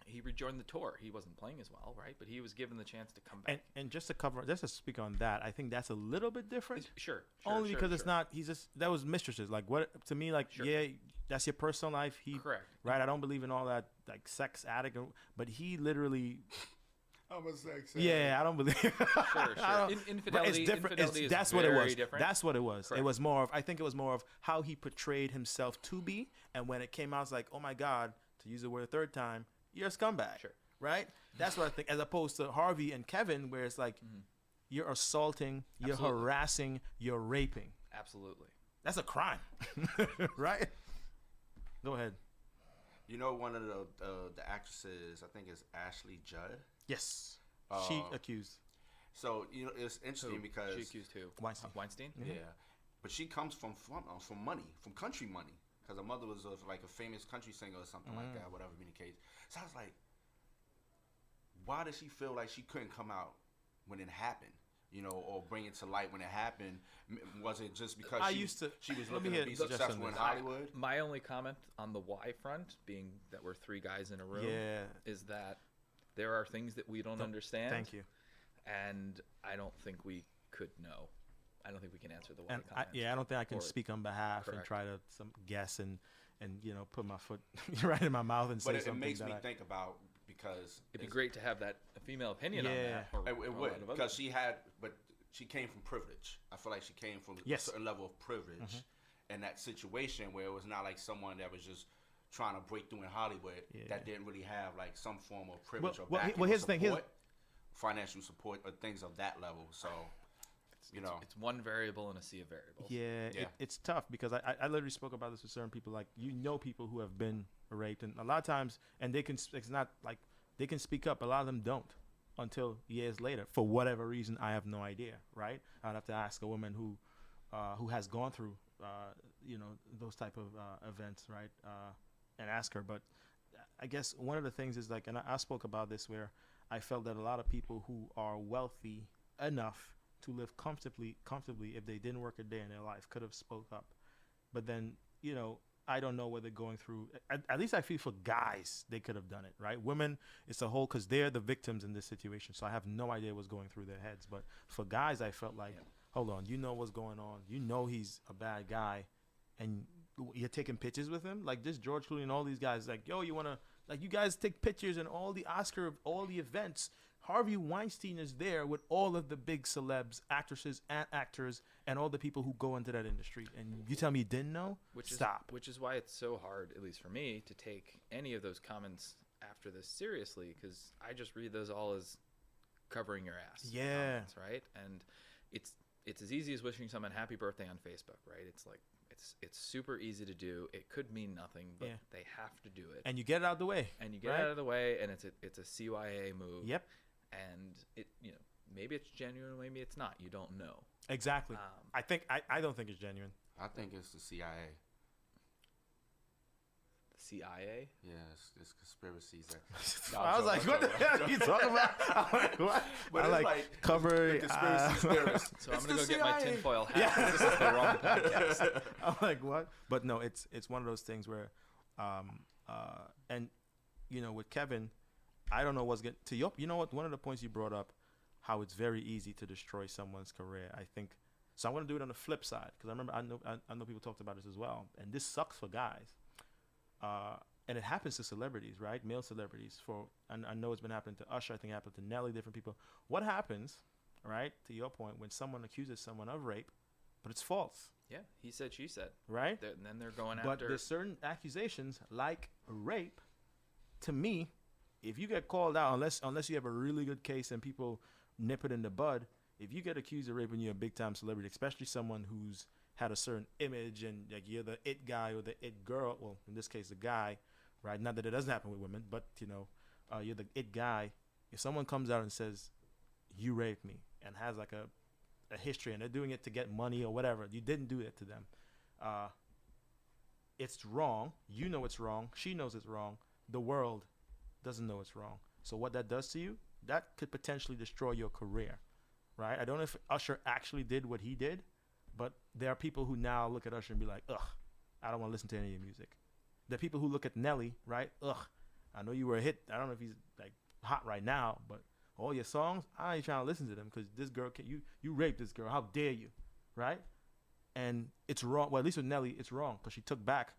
He rejoined the tour. He wasn't playing as well, right? But he was given the chance to come back. And just to speak on that, I think that's a little bit different. Sure. Only because it's not. He's just that was mistresses. Like what to me, like that's your personal life. Correct. Right. I don't believe in all that like sex addict, but he literally. I'm a sex addict. Yeah, I don't believe. Sure. Infidelity. It's different. Infidelity That's is what it very was. different. That's what it was. Correct. It was more of. I think it was more of how he portrayed himself to be, and when it came out, it's like, oh my God, to use the word a third time, you're a scumbag. Sure. Right. That's what I think. As opposed to Harvey and Kevin, where it's like, you're assaulting, you're harassing, you're raping. Absolutely. That's a crime, right? Go ahead. One of the actresses, I think it's Ashley Judd. Yes. She accused. So it's interesting because She accused who? Weinstein. Yeah, but she comes from money, from country money, because her mother was like a famous country singer or something like that, whatever be the case. So I was like, why does she feel like she couldn't come out when it happened? Or bring it to light when it happened? Was it just because she was looking to be successful in Hollywood? My only comment on the why front, being that we're three guys in a room, is that there are things that we don't understand. Thank you. And I don't think we could know. I don't think we can answer the why And comment. I don't think I can speak on behalf and Correct. try to guess and put my foot right in my mouth and say But something. it makes me think about, because it'd be great to have a female opinion on that. It would, because she came from privilege. I feel like she came from a certain level of privilege in that situation, where it was not like someone that was just trying to break through in Hollywood that didn't really have like some form of privilege or backing here's or the thing. Financial support or things of that level. So it's one variable in a sea of variables. Yeah. It's tough because I literally spoke about this with certain people. Like people who have been raped, and a lot of times, and they can. It's not like they can speak up. A lot of them don't. until years later for whatever reason. I have no idea, right? I'd have to ask a woman who has gone through those type of events, right? And ask her. But I guess one of the things is like, and I spoke about this where I felt that a lot of people who are wealthy enough to live comfortably if they didn't work a day in their life could have spoke up. But then, I don't know what they're going through. At least I feel for guys, they could have done it, right? Women, it's a whole, because they're the victims in this situation. So I have no idea what's going through their heads. But for guys, I felt like, hold on, you know what's going on. You know he's a bad guy. And you're taking pictures with him? Like this George Clooney and all these guys, like, yo, you want to, like, you guys take pictures and all the Oscar, all the events. Harvey Weinstein is there with all of the big celebs, actresses and actors, and all the people who go into that industry. And you tell me you didn't know? Stop. Which is why it's so hard, at least for me, to take any of those comments after this seriously, because I just read those all as covering your ass. Yeah. Comments, right? And it's as easy as wishing someone happy birthday on Facebook, right? It's like it's super easy to do. It could mean nothing, but they have to do it. And you get it out of the way. And you get it out of the way, and it's a CYA move. Yep. And it, maybe it's genuine, maybe it's not. You don't know. Exactly. I don't think it's genuine. I think it's the CIA. The CIA? Yeah, it's conspiracies. I was like, what the hell are you talking about? I'm like, what? But I like cover conspiracy theorists. So I'm gonna go get my tinfoil hat. Yeah. This is the wrong podcast. I'm like, what? But no, it's one of those things where, and with Kevin, I don't know what's going to you know what? One of the points you brought up, how it's very easy to destroy someone's career. I think so. I'm going to do it on the flip side because I know people talked about this as well, and this sucks for guys. And it happens to celebrities, right? Male celebrities. And I know it's been happening to Usher. I think it happened to Nelly. Different people. What happens, right? To your point, when someone accuses someone of rape, but it's false. Yeah, he said, she said. Right. And then they're going but after. But there's certain accusations like rape. To me, if you get called out, unless you have a really good case and people nip it in the bud, if you get accused of rape and you're a big time celebrity, especially someone who's had a certain image and like you're the it guy or the it girl, well, in this case, the guy, right? Not that it doesn't happen with women, but you're the it guy. If someone comes out and says you raped me and has like a history and they're doing it to get money or whatever, you didn't do it to them. It's wrong. You know it's wrong. She knows it's wrong. The world doesn't know it's wrong. So what that does to you, that could potentially destroy your career, right? I don't know if Usher actually did what he did, but there are people who now look at Usher and be like, ugh, I don't want to listen to any of your music. There are people who look at Nelly, right? Ugh, I know you were a hit. I don't know if he's like hot right now, but all your songs, I ain't trying to listen to them because this girl, you raped this girl. How dare you, right? And it's wrong. Well, at least with Nelly, it's wrong because she took back.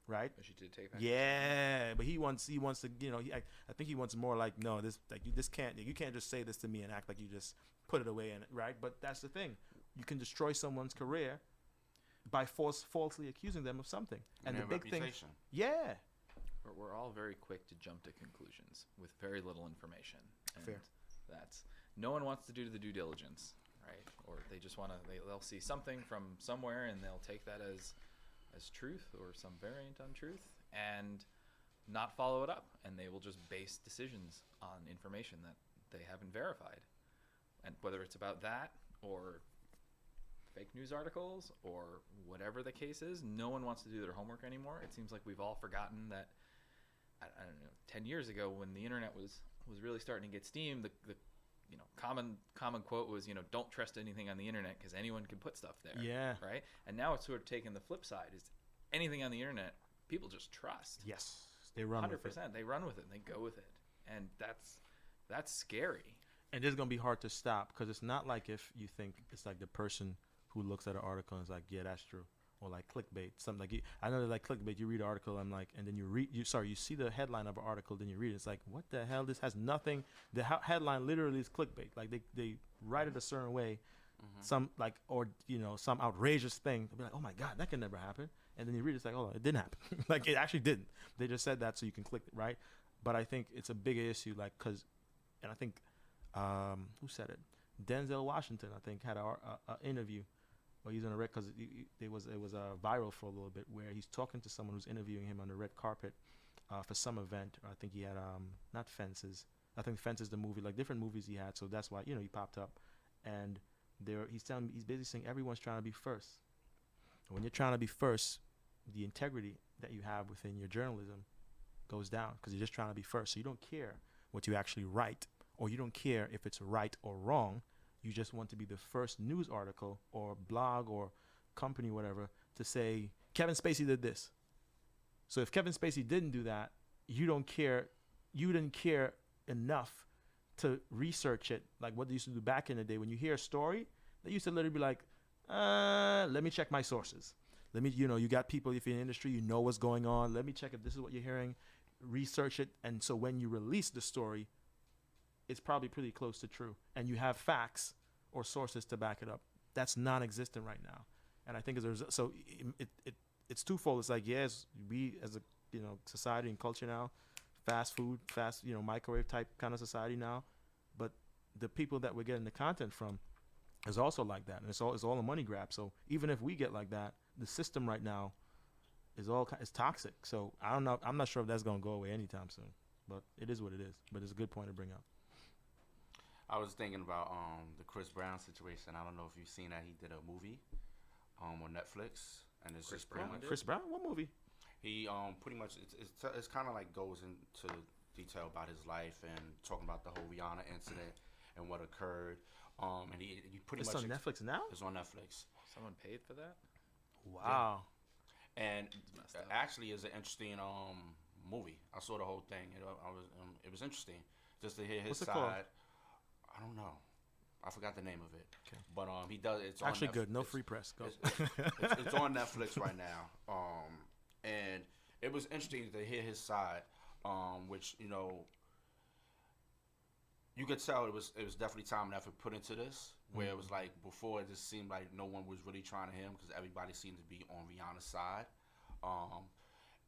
Right. But she did take back. Yeah, but he wants to. I think he wants more like no. You can't just say this to me and act like you just put it away. And right. But that's the thing. You can destroy someone's career by falsely accusing them of something. And the big reputation. thing. Yeah. We're all very quick to jump to conclusions with very little information. And Fair. That's no one wants to do the due diligence, right? Or they just want to. They'll see something from somewhere and they'll take that as truth or some variant on truth and not follow it up, and they will just base decisions on information that they haven't verified, and whether it's about that or fake news articles or whatever the case is, no one wants to do their homework anymore. It seems like we've all forgotten that I don't know, 10 years ago when the internet was really starting to get steam, the common quote was, don't trust anything on the internet because anyone can put stuff there. Yeah. Right. And now it's sort of taken the flip side. Is anything on the internet people just trust? Yes, they run 100%. With it. They run with it. And they go with it, and that's scary. And it's gonna be hard to stop because it's not like if you think it's like the person who looks at an article and is like, yeah, that's true. Or like clickbait, something like I know that like clickbait. You read an article, and then you see the headline of an article, then you read it. It's like, what the hell? This has nothing. The headline literally is clickbait. Like they write it a certain way, some some outrageous thing. They'll be like, oh my god, that can never happen. And then you read it, it's like, oh, it didn't happen. Like it actually didn't. They just said that so you can click it, right? But I think it's a bigger issue, like and I think who said it? Denzel Washington, I think, had a interview. Well, he's on a red because it was viral for a little bit where he's talking to someone who's interviewing him on the red carpet for some event. I think he had not fences, I think Fence is the movie, like different movies he had. So that's why he popped up, and he's basically saying everyone's trying to be first. And when you're trying to be first, the integrity that you have within your journalism goes down because you're just trying to be first. So you don't care what you actually write, or you don't care if it's right or wrong. You just want to be the first news article or blog or company, whatever, to say Kevin Spacey did this. So if Kevin Spacey didn't do that, you don't care. You didn't care enough to research it, like what they used to do back in the day. When you hear a story, they used to literally be like, let me check my sources. Let me, you got people, if you're in the industry, you know what's going on. Let me check if this is what you're hearing. Research it. And so when you release the story, it's probably pretty close to true. And you have facts or sources to back it up. That's non-existent right now. And I think so it's twofold. It's like, yes, we as a society and culture now, fast food, microwave type kind of society now, but the people that we're getting the content from is also like that, and it's all a money grab. So even if we get like that, the system right now is toxic. So I don't know. I'm not sure if that's gonna go away anytime soon, but it is what it is. But it's a good point to bring up. I was thinking about the Chris Brown situation. I don't know if you've seen that. He did a movie on Netflix, and it's Chris just pretty Brown much Chris Brown, what movie? he pretty much it's kind of like goes into detail about his life and talking about the whole Rihanna incident and what occurred. And he pretty It's much on Netflix now. It's on Netflix. Someone paid for that? Wow. And That's messed up. actually, is an interesting movie. I saw the whole thing. It was interesting just to hear his What's it side. called? I don't know. I forgot the name of it. Okay. But he does. It's Actually, on good. No it's- free press. Go. it's on Netflix right now. And it was interesting to hear his side, which you could tell it was definitely time and effort put into this. Where it was like before, it just seemed like no one was really trying to hit him because everybody seemed to be on Rihanna's side.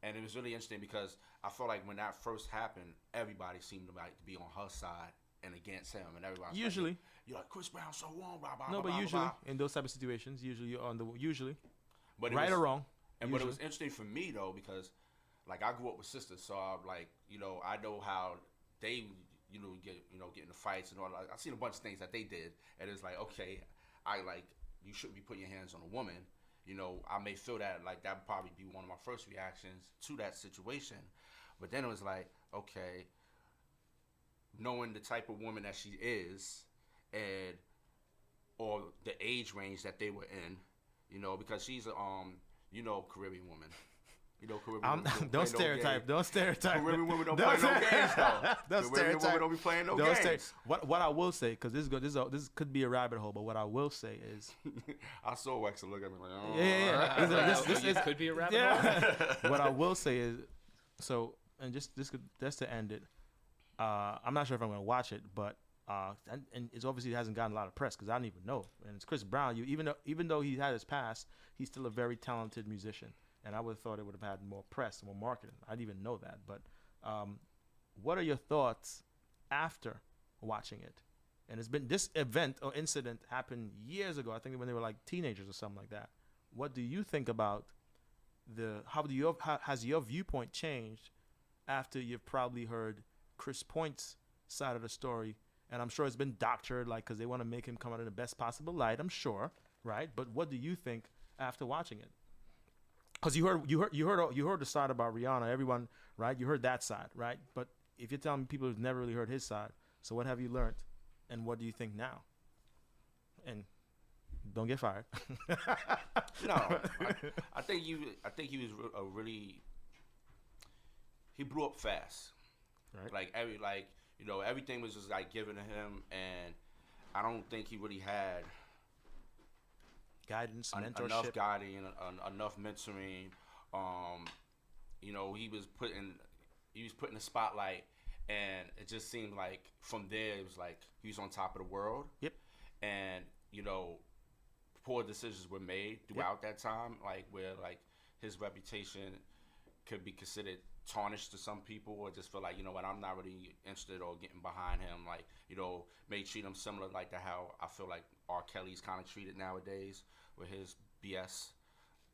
And it was really interesting because I felt like when that first happened, everybody seemed to be on her side and against him, and everybody was Usually. like, you're like Chris Brown so wrong, blah blah. No, blah, but blah, usually blah. in those type of situations, usually you're on the But it right was, or wrong. And but it usually. was interesting for me though because like I grew up with sisters, so I'm like I know how they get in the fights and all. I've seen a bunch of things that they did, and it's like okay, you shouldn't be putting your hands on a woman. I may feel that like that would probably be one of my first reactions to that situation, but then it was like okay, knowing the type of woman that she is, and or the age range that they were in, because she's a Caribbean woman. Caribbean women Don't stereotype. Don't stereotype. Caribbean women don't play no games though. Don't Caribbean women stereotype. don't be playing no Don't games. What I will say, because this could be a rabbit hole, but what I will say is, I saw Wexa look at me like, oh. yeah. This could be a rabbit hole. Yeah. What I will say is, and just to end it, I'm not sure if I'm gonna watch it, but and it's obviously it hasn't gotten a lot of press because I didn't even know. And it's Chris Brown. Even though he had his past, he's still a very talented musician. And I would have thought it would have had more press, more marketing. I didn't even know that. But what are your thoughts after watching it? And it's been this event or incident happened years ago. I think when they were like teenagers or something like that. What do you think about how has your viewpoint changed after you've probably heard Chris Point's side of the story? And I'm sure it's been doctored, like, because they want to make him come out in the best possible light. I'm sure, right? But what do you think after watching it? Because you heard the side about Rihanna, everyone, right? You heard that side, right? But if you're telling me people who've never really heard his side, so what have you learned, and what do you think now? And don't get fired. No, I think he was he blew up fast. Right. Like everything was just like given to him, and I don't think he really had Guidance, mentorship. enough guiding, enough mentoring. He was put in the spotlight, and it just seemed like from there it was like he was on top of the world. Yep. And poor decisions were made throughout that time, like where like his reputation could be considered tarnished to some people, or just feel like I'm not really interested or getting behind him. Like may treat him similar like to how I feel like R. Kelly's kind of treated nowadays with his BS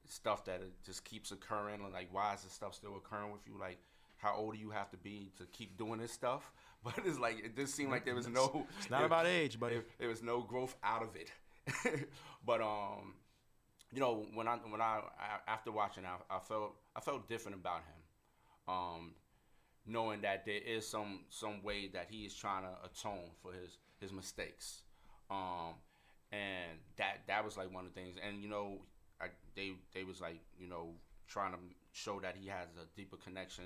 stuff that it just keeps occurring. Like why is this stuff still occurring with you? Like how old do you have to be to keep doing this stuff? But it's like it just seemed like there was no. It's not about age, but there was no growth out of it. But you know, when I after watching, I felt different about him. Knowing that there is some way that he is trying to atone for his mistakes. And that was like one of the things. And you know, they was like, you know, trying to show that he has a deeper connection,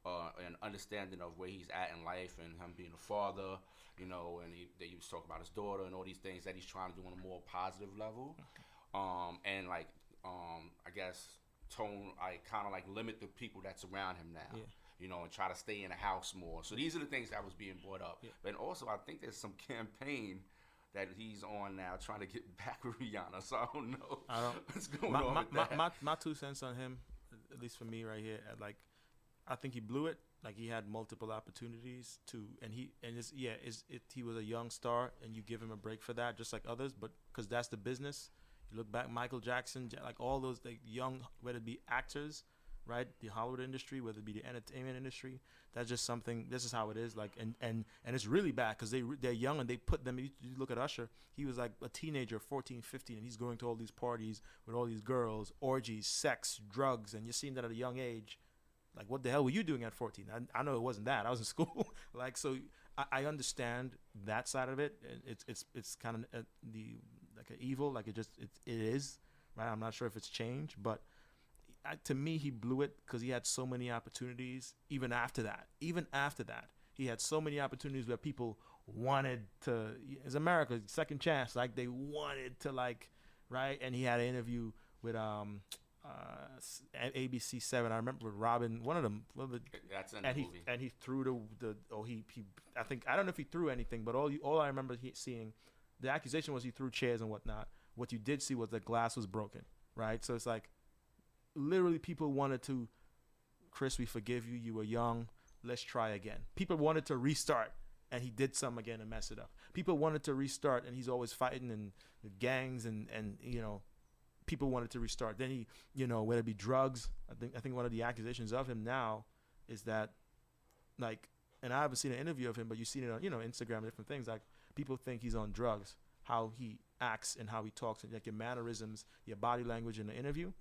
and understanding of where he's at in life, and him being a father, you know, and he was talking about his daughter and all these things that he's trying to do on a more positive level. And like, I guess I kind of like limit the people that's around him now. Yeah. You know, and try to stay in the house more. So these are the things that was being brought up. Yeah. But also, I think there's some campaign that he's on now trying to get back with Rihanna. So I don't know what's going on with that. My 2 cents on him, at least for me right here, like, I think he blew it. Like, he had multiple opportunities to, and he was a young star, and you give him a break for that, just like others. But because that's the business. You look back, Michael Jackson, like all those like young, whether it be actors, right, the Hollywood industry, whether it be the entertainment industry, that's just something. This is how it is. Like, and it's really bad because they're young, and they put them. You look at Usher, he was like a teenager, 14, 15, and he's going to all these parties with all these girls, orgies, sex, drugs, and you're seeing that at a young age. Like, what the hell were you doing at 14? I know it wasn't that. I was in school. Like, so I understand that side of it. It's kind of like an evil. Like, it is, right? I'm not sure if it's changed, but to me, he blew it because he had so many opportunities. Even after that, he had so many opportunities where people wanted to. It's America, second chance. Like, they wanted to, like, right? And he had an interview with ABC 7. I remember with Robin, one of them. That's in the movie. And he threw I think, I don't know if he threw anything, but all I remember seeing, the accusation was he threw chairs and whatnot. What you did see was the glass was broken, right? So it's like, literally, people wanted to, Chris, we forgive you. You were young. Let's try again. People wanted to restart, and he did some again and mess it up. People wanted to restart, and he's always fighting and gangs and you know, people wanted to restart. Then he, you know, whether it be drugs, I think one of the accusations of him now is that, like, and I haven't seen an interview of him, but you've seen it on, you know, Instagram and different things. Like, people think he's on drugs, how he acts and how he talks, and like your mannerisms, your body language in the interview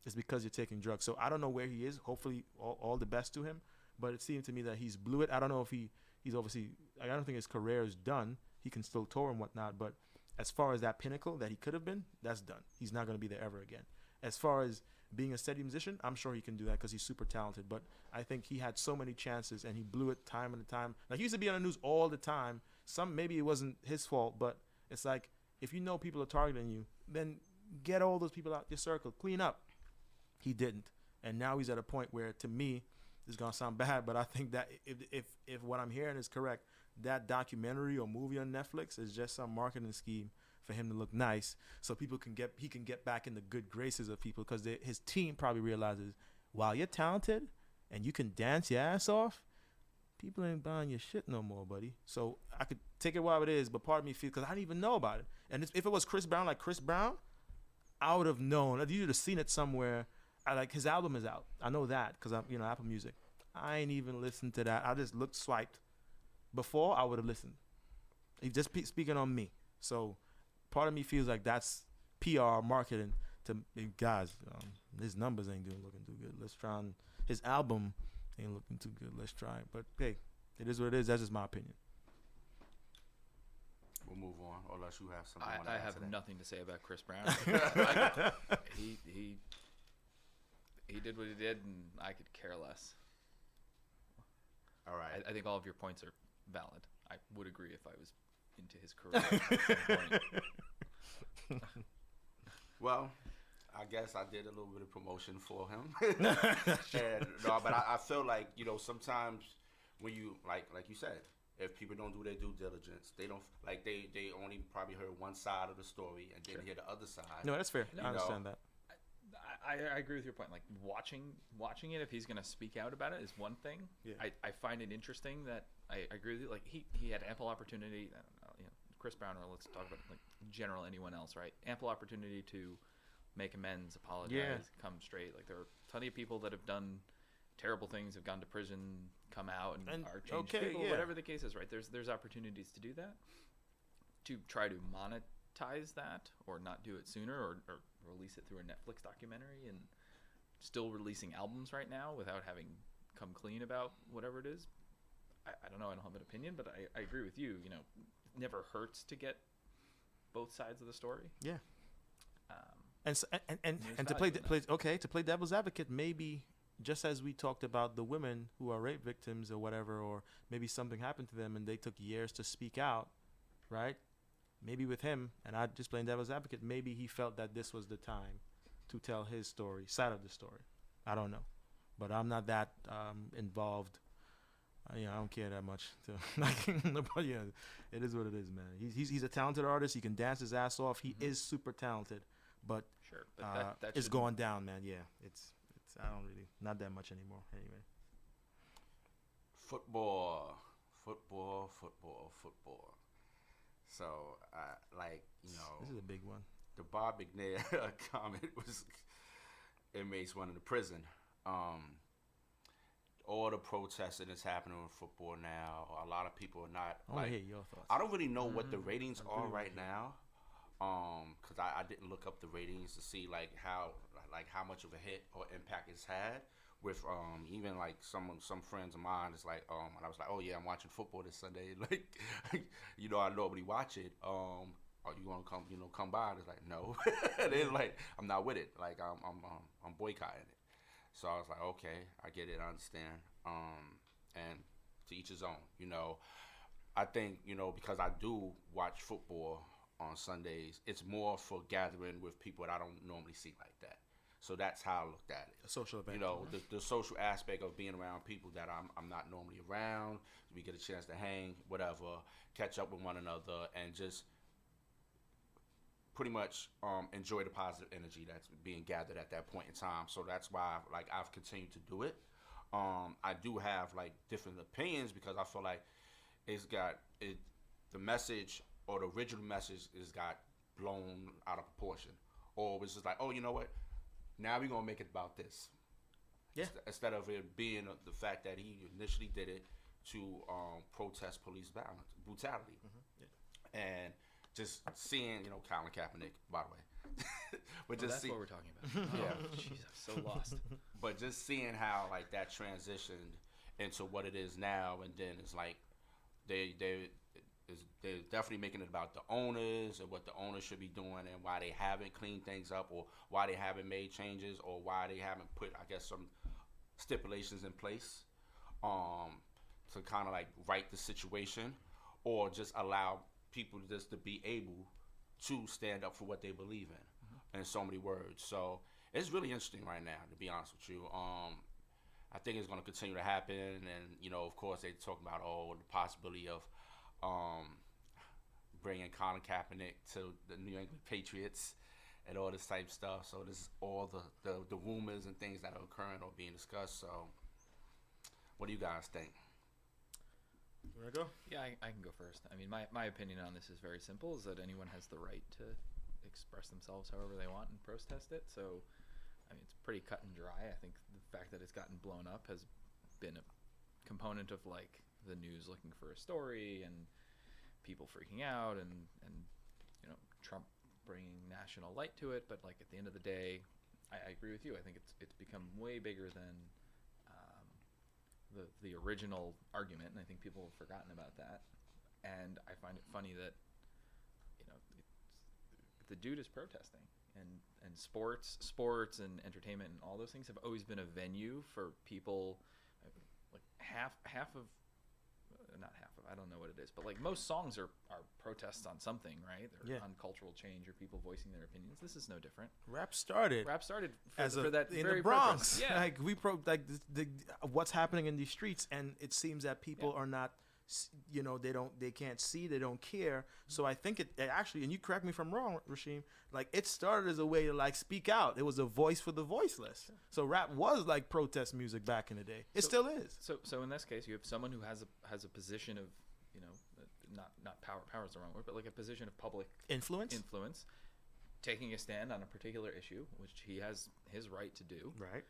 is because you're taking drugs. So I don't know where he is. Hopefully all the best to him. But it seemed to me that he's blew it. I don't know if he's obviously, I don't think his career is done. He can still tour and whatnot, but as far as that pinnacle that he could have been, that's done. He's not going to be there ever again. As far as being a steady musician, I'm sure he can do that because he's super talented. But I think he had so many chances, and he blew it time and time. Like, he used to be on the news all the time. Maybe it wasn't his fault, but it's like, if you know people are targeting you, then get all those people out your circle. Clean up. He didn't. And now he's at a point where, to me, this is going to sound bad, but I think that if what I'm hearing is correct, that documentary or movie on Netflix is just some marketing scheme for him to look nice, so he can get back in the good graces of people, because his team probably realizes, while you're talented and you can dance your ass off, people ain't buying your shit no more, buddy. So I could take it while it is, but part of me feels, because I didn't even know about it. And if it was Chris Brown, I would have known. You would have seen it somewhere. His album is out. I know that because I'm, you know, Apple Music. I ain't even listened to that. I just swiped. Before, I would have listened. He's just speaking on me. So part of me feels like that's PR marketing to guys. His numbers ain't looking too good. Let's try his album ain't looking too good. Let's try it. But hey, it is what it is. That's just my opinion. We'll move on, unless you have something. I have nothing to say about Chris Brown. He did what he did, and I could care less. All right. I think all of your points are valid. I would agree if I was into his career at some point. Well, I guess I did a little bit of promotion for him. But I feel like, you know, sometimes when you, like you said, if people don't do their due diligence, they don't, like, they only probably heard one side of the story and didn't hear the other side. No, that's fair. I understand that. I agree with your point. Like, watching it, if he's going to speak out about it, is one thing. Yeah. I find it interesting that I agree with you. Like, he had ample opportunity. I don't know, you know, Chris Brown, or let's talk about, like, general anyone else, right? Ample opportunity to make amends, apologize, come straight. Like, there are plenty of people that have done terrible things, have gone to prison, come out, and are changed okay, people, yeah. whatever the case is, right? There's opportunities to do that, to try to monetize that, or not do it sooner, or release it through a Netflix documentary, and still releasing albums right now without having come clean about whatever it is. I don't know. I don't have an opinion, but I agree with you. You know, it never hurts to get both sides of the story. Yeah. There's And to value in that. to play devil's advocate, maybe just as we talked about the women who are rape victims or whatever, or maybe something happened to them and they took years to speak out, right? Maybe with him, and I just playing devil's advocate, maybe he felt that this was the time to tell his story, side of the story. I don't know, but I'm not that involved. I don't care that much. But yeah, it is what it is, man. He's a talented artist. He can dance his ass off. He is super talented, but Sure, but that it's shouldn't- going down, man. Yeah, it's I don't really not that much anymore. Anyway, Football. So, this is a big one. the Bob McNair comment was inmates went into prison. All the protesting that's happening in football now. A lot of people are not. I want to hear your thoughts. I don't really know what the ratings I are agree right with you. now, because I didn't look up the ratings to see how much of a hit or impact it's had with even like some friends of mine. It's like and I was like, oh yeah, I'm watching football this Sunday. Like, I normally watch it. Are you gonna come by? And it's like, no. They're like, I'm not with it. Like I'm boycotting it. So I was like, okay, I get it, I understand. And to each his own, I think, because I do watch football on Sundays, it's more for gathering with people that I don't normally see like that. So that's how I looked at it. A social event. The social aspect of being around people that I'm not normally around. We get a chance to hang, whatever, catch up with one another, and just pretty much enjoy the positive energy that's being gathered at that point in time. So that's why I've continued to do it. I do have different opinions because I feel like the message or the original message has got blown out of proportion, or it was just like, oh, you know what? Now we're gonna make it about this. Yeah. Instead of it being the fact that he initially did it to protest police brutality, Yeah. and just seeing, Colin Kaepernick, by the way, but just that's what we're talking about. Yeah. Oh, jeez, I'm so lost. but just seeing how that transitioned into what it is now, and then it's like they're definitely making it about the owners and what the owners should be doing and why they haven't cleaned things up, or why they haven't made changes, or why they haven't put, I guess, some stipulations in place to kind of right the situation, or just allow people just to be able to stand up for what they believe in so many words. So it's really interesting right now, to be honest with you. I think it's going to continue to happen, and of course they talk about the possibility of bringing Colin Kaepernick to the New England Patriots and all this type of stuff. So this is all the rumors and things that are occurring or being discussed. So what do you guys think? You want to go? Yeah, I can go first. I mean, my opinion on this is very simple, is that anyone has the right to express themselves however they want and protest it. So, I mean, it's pretty cut and dry. I think the fact that it's gotten blown up has been a component of the news looking for a story and people freaking out and Trump bringing national light to it. But at the end of the day, I agree with you. I think it's become way bigger than the original argument, and I think people have forgotten about that. And I find it funny that the dude is protesting, and sports and entertainment and all those things have always been a venue for people. Half of not half of, I don't know what it is, but most songs are protests on something, right? They're on cultural change or people voicing their opinions. This is no different. Rap started for that in very the Bronx. purpose. Yeah. What's happening in these streets, and it seems that people are not, they can't see, they don't care. So I think it actually, and you correct me if I'm wrong, Rasheem, it started as a way to speak out. It was a voice for the voiceless. Sure. So rap was protest music back in the day. It still is. So in this case, you have someone who has a position of, not power is the wrong word, but a position of public influence, taking a stand on a particular issue, which he has his right to do. Right.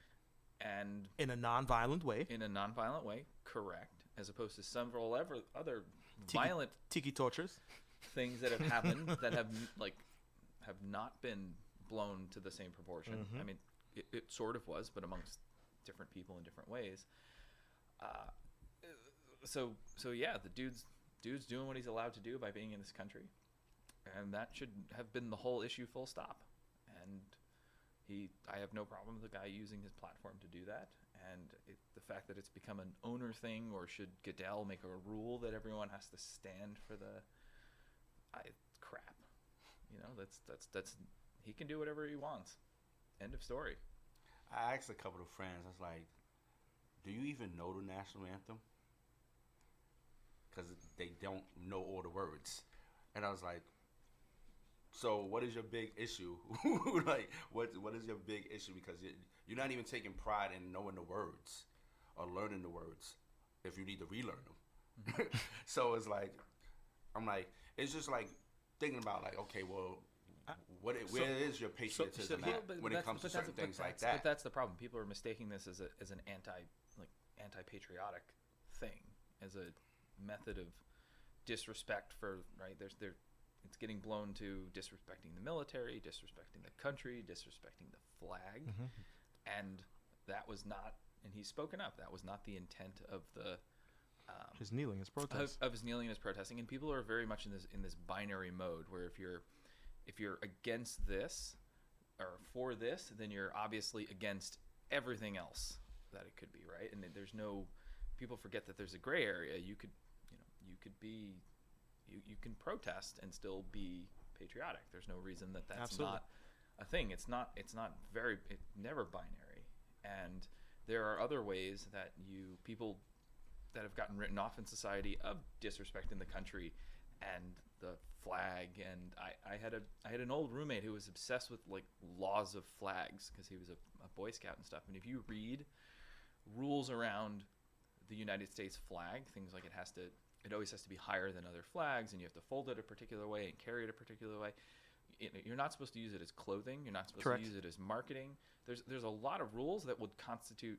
and In a non-violent way. in a nonviolent way, correct, as opposed to several other Tiki- violent Tiki tortures. things that have happened that have not been blown to the same proportion. Mhm. I mean, it sort of was, but amongst different people in different ways. Uh, so yeah, the dude's doing what he's allowed to do by being in this country, and that should have been the whole issue, full stop. And I have no problem with the guy using his platform to do that. And the fact that it's become an owner thing, or should Goodell make a rule that everyone has to stand for crap. You know, that's he can do whatever he wants. End of story. I asked a couple of friends. I was like, "Do you even know the national anthem?" Because they don't know all the words, and I was like, "So what is your big issue? Like, what is your big issue? Because you're not even taking pride in knowing the words or learning the words if you need to relearn them." So it's like, I'm like, it's just like thinking about like, okay, well, where is your patriotism at when it comes to certain things like that? But that's the problem. People are mistaking this as an anti-patriotic thing, as a method of disrespect for it's getting blown to disrespecting the military, disrespecting the country, disrespecting the flag, and that was not. And he's spoken up. That was not the intent of the. His kneeling, his protest. Of his kneeling and his protesting, and people are very much in this binary mode where if you're against this or for this, then you're obviously against everything else that it could be, right? And there's no. People forget that there's a gray area. You can protest and still be patriotic. There's no reason that's Absolutely. not a thing. It's never binary. And there are other ways that people that have gotten written off in society of disrespecting the country and the flag. And I had an old roommate who was obsessed with like laws of flags because he was a Boy Scout and stuff. And if you read rules around the United States flag, things like it always has to be higher than other flags, and you have to fold it a particular way and carry it a particular way. You're not supposed to use it as clothing. You're not supposed Correct. to use it as marketing. There's a lot of rules that would constitute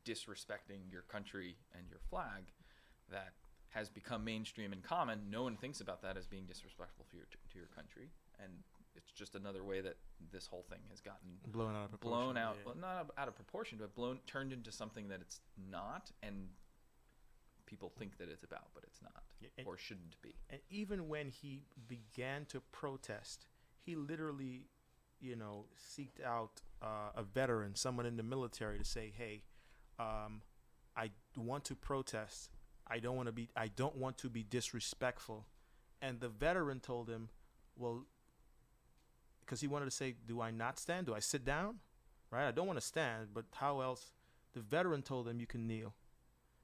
disrespecting your country and your flag that has become mainstream and common. No one thinks about that as being disrespectful to your country, and it's just another way that this whole thing has gotten Blown out of proportion. yeah. Yeah. Well, not out of proportion, but turned into something that it's not, and people think that it's about, but it's not, Yeah, or shouldn't be. And even when he began to protest, he literally, seeked out a veteran, someone in the military, to say, "Hey, I want to protest. I don't want to be disrespectful." And the veteran told him, "Well," because he wanted to say, "Do I not stand? Do I sit down? Right? I don't want to stand, but how else?" The veteran told him, "You can kneel."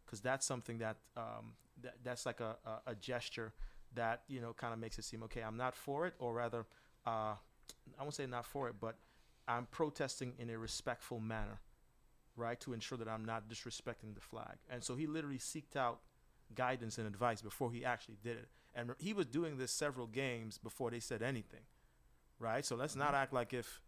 Because that's something that's like a gesture that kind of makes it seem okay. I'm not for it, or rather, I won't say not for it, but I'm protesting in a respectful manner, right, to ensure that I'm not disrespecting the flag. And so he literally seeked out guidance and advice before he actually did it. And he was doing this several games before they said anything, right? So let's not act like if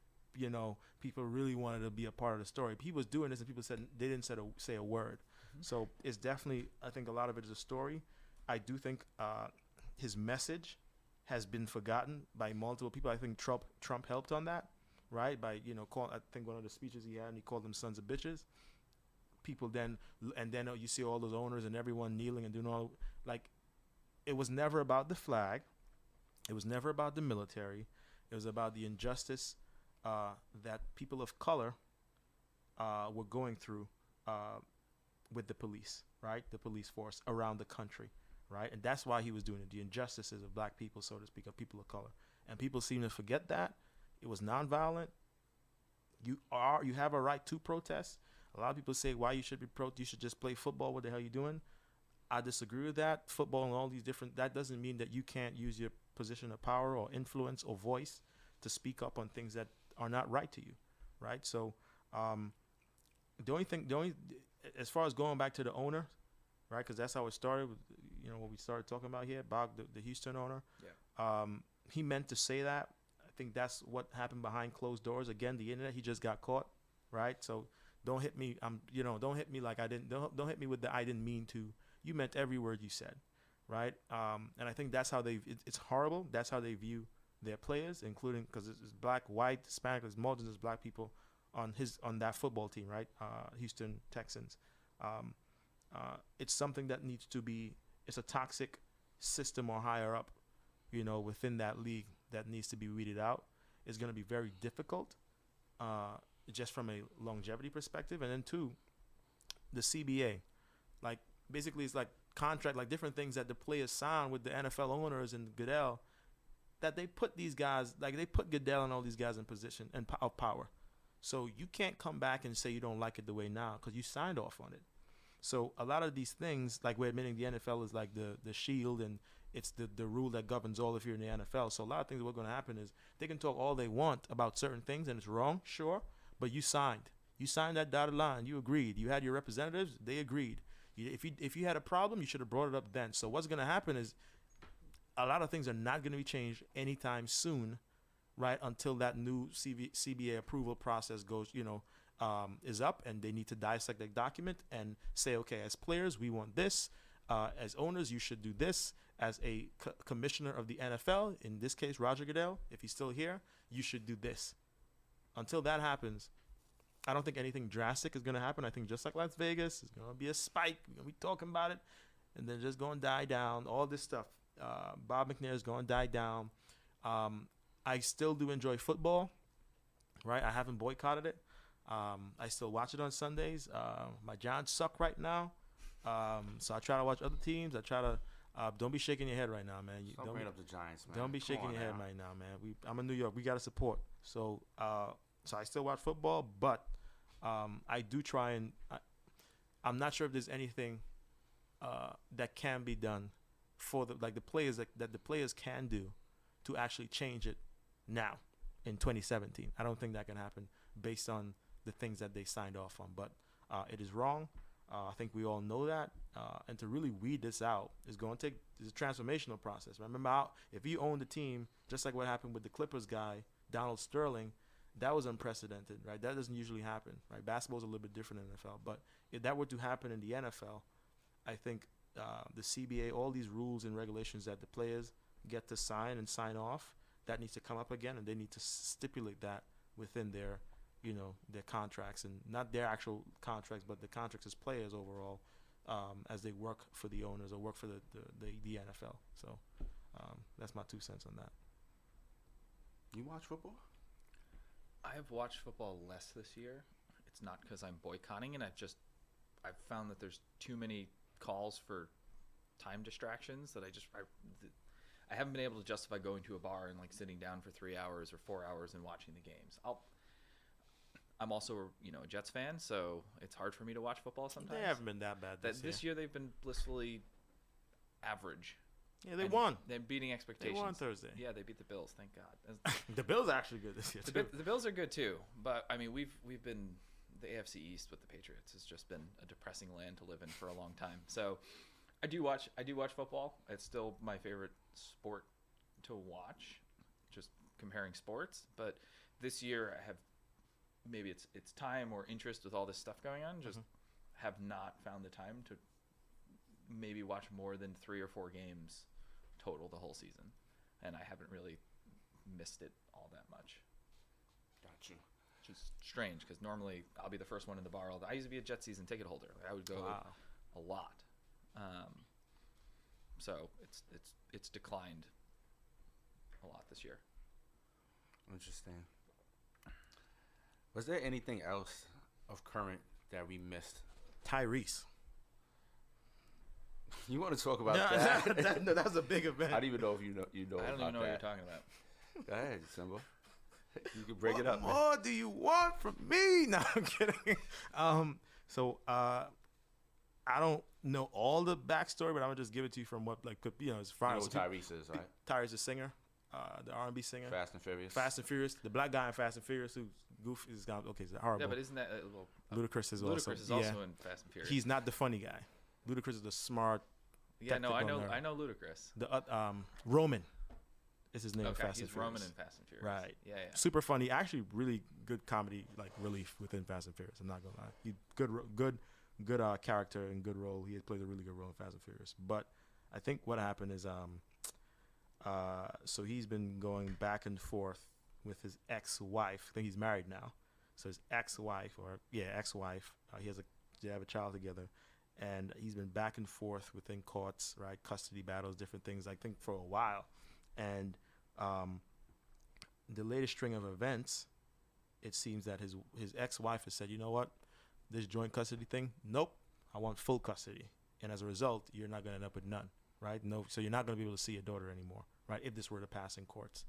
people really wanted to be a part of the story. He was doing this, and people said they didn't say a word. So it's definitely, I think a lot of it is a story. I do think his message has been forgotten by multiple people. I think Trump helped on that, right? By I think one of the speeches he had, and he called them sons of bitches. People then you see all those owners and everyone kneeling and doing all, like, it was never about the flag. It was never about the military. It was about the injustice that people of color were going through with the police, right? The police force around the country, right? And that's why he was doing it. The injustices of black people, so to speak, of people of color. And people seem to forget that. It was nonviolent. You have a right to protest. A lot of people say why you should you should just play football. What the hell are you doing? I disagree with that. Football and all these that doesn't mean that you can't use your position of power or influence or voice to speak up on things that are not right to you, right? So as far as going back to the owner, right? Because that's how it started. What we started talking about here, Bob, the Houston owner. Yeah. He meant to say that. I think that's what happened behind closed doors. Again, the internet. He just got caught, right? So Don't hit me. Don't hit me like I didn't. Don't hit me with the I didn't mean to. You meant every word you said, right? And I think that's how it's horrible. That's how they view their players, including because it's black, white, Hispanic, there's more than just black people on that football team, right? Houston Texans. It's something that needs to be. It's a toxic system or higher up, within that league that needs to be weeded out. It's going to be very difficult, just from a longevity perspective, and then two, the CBA, like basically it's like contract, like different things that the players sign with the NFL owners and Goodell, that they put these guys, like they put Goodell and all these guys in position and of power. So you can't come back and say you don't like it the way now because you signed off on it. So a lot of these things, like we're admitting the NFL is like the shield and it's the rule that governs all if you're in the NFL. So a lot of things that are going to happen is they can talk all they want about certain things and it's wrong, sure, but you signed. You signed that dotted line. You agreed. You had your representatives. They agreed. If you had a problem, you should have brought it up then. So what's going to happen is a lot of things are not going to be changed anytime soon, right, until that new CBA approval process goes, is up, and they need to dissect the document and say, okay, as players, we want this. As owners, you should do this. As a commissioner of the NFL, in this case, Roger Goodell, if he's still here, you should do this. Until that happens, I don't think anything drastic is going to happen. I think just like Las Vegas, it's going to be a spike. We're going to be talking about it, and then just going to die down. All this stuff. Bob McNair is going to die down. I still do enjoy football, right? I haven't boycotted it. I still watch it on Sundays. My Giants suck right now, so I try to watch other teams. I try to don't be shaking your head right now, man. Don't bring up the Giants, man. Don't be shaking your head right now, man. I'm in New York. We got to support. So I still watch football, but I do try and I'm not sure if there's anything that can be done for the players that the players can do to actually change it now in 2017. I don't think that can happen based on the things that they signed off on, but it is wrong. I think we all know that, and to really weed this out is going to take a transformational process. Remember, if you own the team, just like what happened with the Clippers guy, Donald Sterling, that was unprecedented, right? That doesn't usually happen, right? Basketball is a little bit different in the NFL, but if that were to happen in the NFL, I think the CBA, all these rules and regulations that the players get to sign and sign off, that needs to come up again, and they need to stipulate that within their contracts, and not their actual contracts, but the contracts as players overall, as they work for the owners or work for the NFL. So that's my 2 cents on that. You watch football? I've watched football less this year. It's not because I'm boycotting it. I've found that there's too many calls for time distractions that I haven't been able to justify going to a bar and like sitting down for 3 hours or 4 hours and watching the games. I'm also a Jets fan, so it's hard for me to watch football sometimes. They haven't been that bad this year. They've been blissfully average. Yeah, they won. They're beating expectations. They won Thursday. Yeah, they beat the Bills. Thank God. The Bills are actually good this year too. The Bills are good too, but I mean we've been the AFC East with the Patriots has just been a depressing land to live in for a long time. So I do watch football. It's still my favorite sport to watch, just comparing sports. But this year I have, maybe it's time or interest with all this stuff going on, just have not found the time to maybe watch more than 3 or 4 games total the whole season, and I haven't really missed it all that much. Got you. Which is strange because normally I'll be the first one in the bar. I used to be a Jet season ticket holder. I would go a lot. So it's declined a lot this year. Interesting. Was there anything else of current that we missed? Tyrese. You want to talk about that? No, that's a big event. I don't even know if you know. I don't about even know that. what you're talking about. Go ahead, Simba. You can break it up. What more do you want from me? No, I'm kidding. So I don't know all the backstory, but I'm gonna just give it to you from what it's fine. You know who Tyrese is, right? Tyrese is a singer, the R&B singer. Fast and Furious. Fast and Furious, the black guy in Fast and Furious who's goofy. Is horrible. Yeah, but isn't that Ludacris is also in Fast and Furious? He's not the funny guy. Ludacris is the smart. Yeah, no, I know Ludacris. The Roman Is his name? Okay, Fast he's and Furious. Roman in Fast and Furious. Right. Yeah, yeah. Super funny. Actually, really good comedy, like relief within Fast and Furious. I'm not gonna lie. He good character and good role. He plays a really good role in Fast and Furious. But I think what happened is so he's been going back and forth with his ex-wife. I think he's married now. So his ex-wife, they have a child together, and he's been back and forth within courts, right? Custody battles, different things. I think for a while, and the latest string of events, it seems that his ex-wife has said, you know what, this joint custody thing, nope, I want full custody, and as a result, you're not going to end up with none, right? No, so you're not going to be able to see your daughter anymore, right? If this were to pass in courts.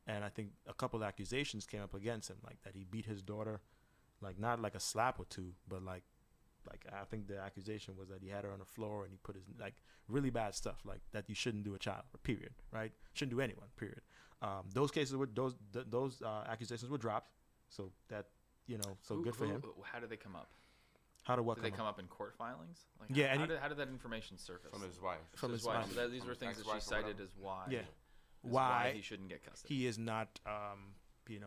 And I think a couple of accusations came up against him, like that he beat his daughter, like not like a slap or two, but like I think the accusation was that he had her on the floor and he put his, like, really bad stuff, like that you shouldn't do a child, period, right? Shouldn't do anyone, period. Those cases were those accusations were dropped, so that, you know, so good for him. How did they come up? How did what Did come they up? come up in court filings? Like, Yeah, how did that information surface? From his wife. From his wife. wife. So these were things that she ex-wife or cited whatever. as why. Yeah. as Why he shouldn't get custody. he is not,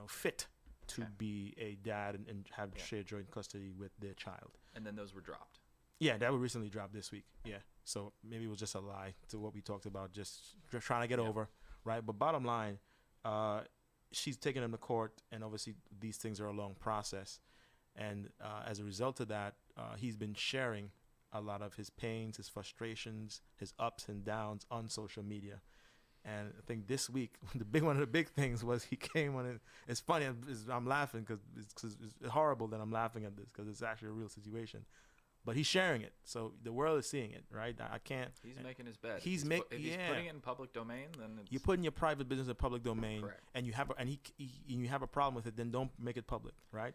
fit to Okay. be a dad and have Yeah. shared joint custody with their child. And then those were dropped. Yeah, that was recently dropped this week. Yeah, so maybe it was just a lie to what we talked about, just trying to get over, right? But bottom line, she's taking him to court, and obviously these things are a long process. And as a result of that, he's been sharing a lot of his pains, his frustrations, his ups and downs on social media. And I think this week, one of the big things was he came on it. It's funny, I'm laughing because it's horrible that I'm laughing at this because it's actually a real situation. But he's sharing it, so the world is seeing it, right? I can't. He's making his bed. If If he's putting it in public domain, then it's You're putting your private business in public domain, Correct. and you have you have a problem with it, then don't make it public, right?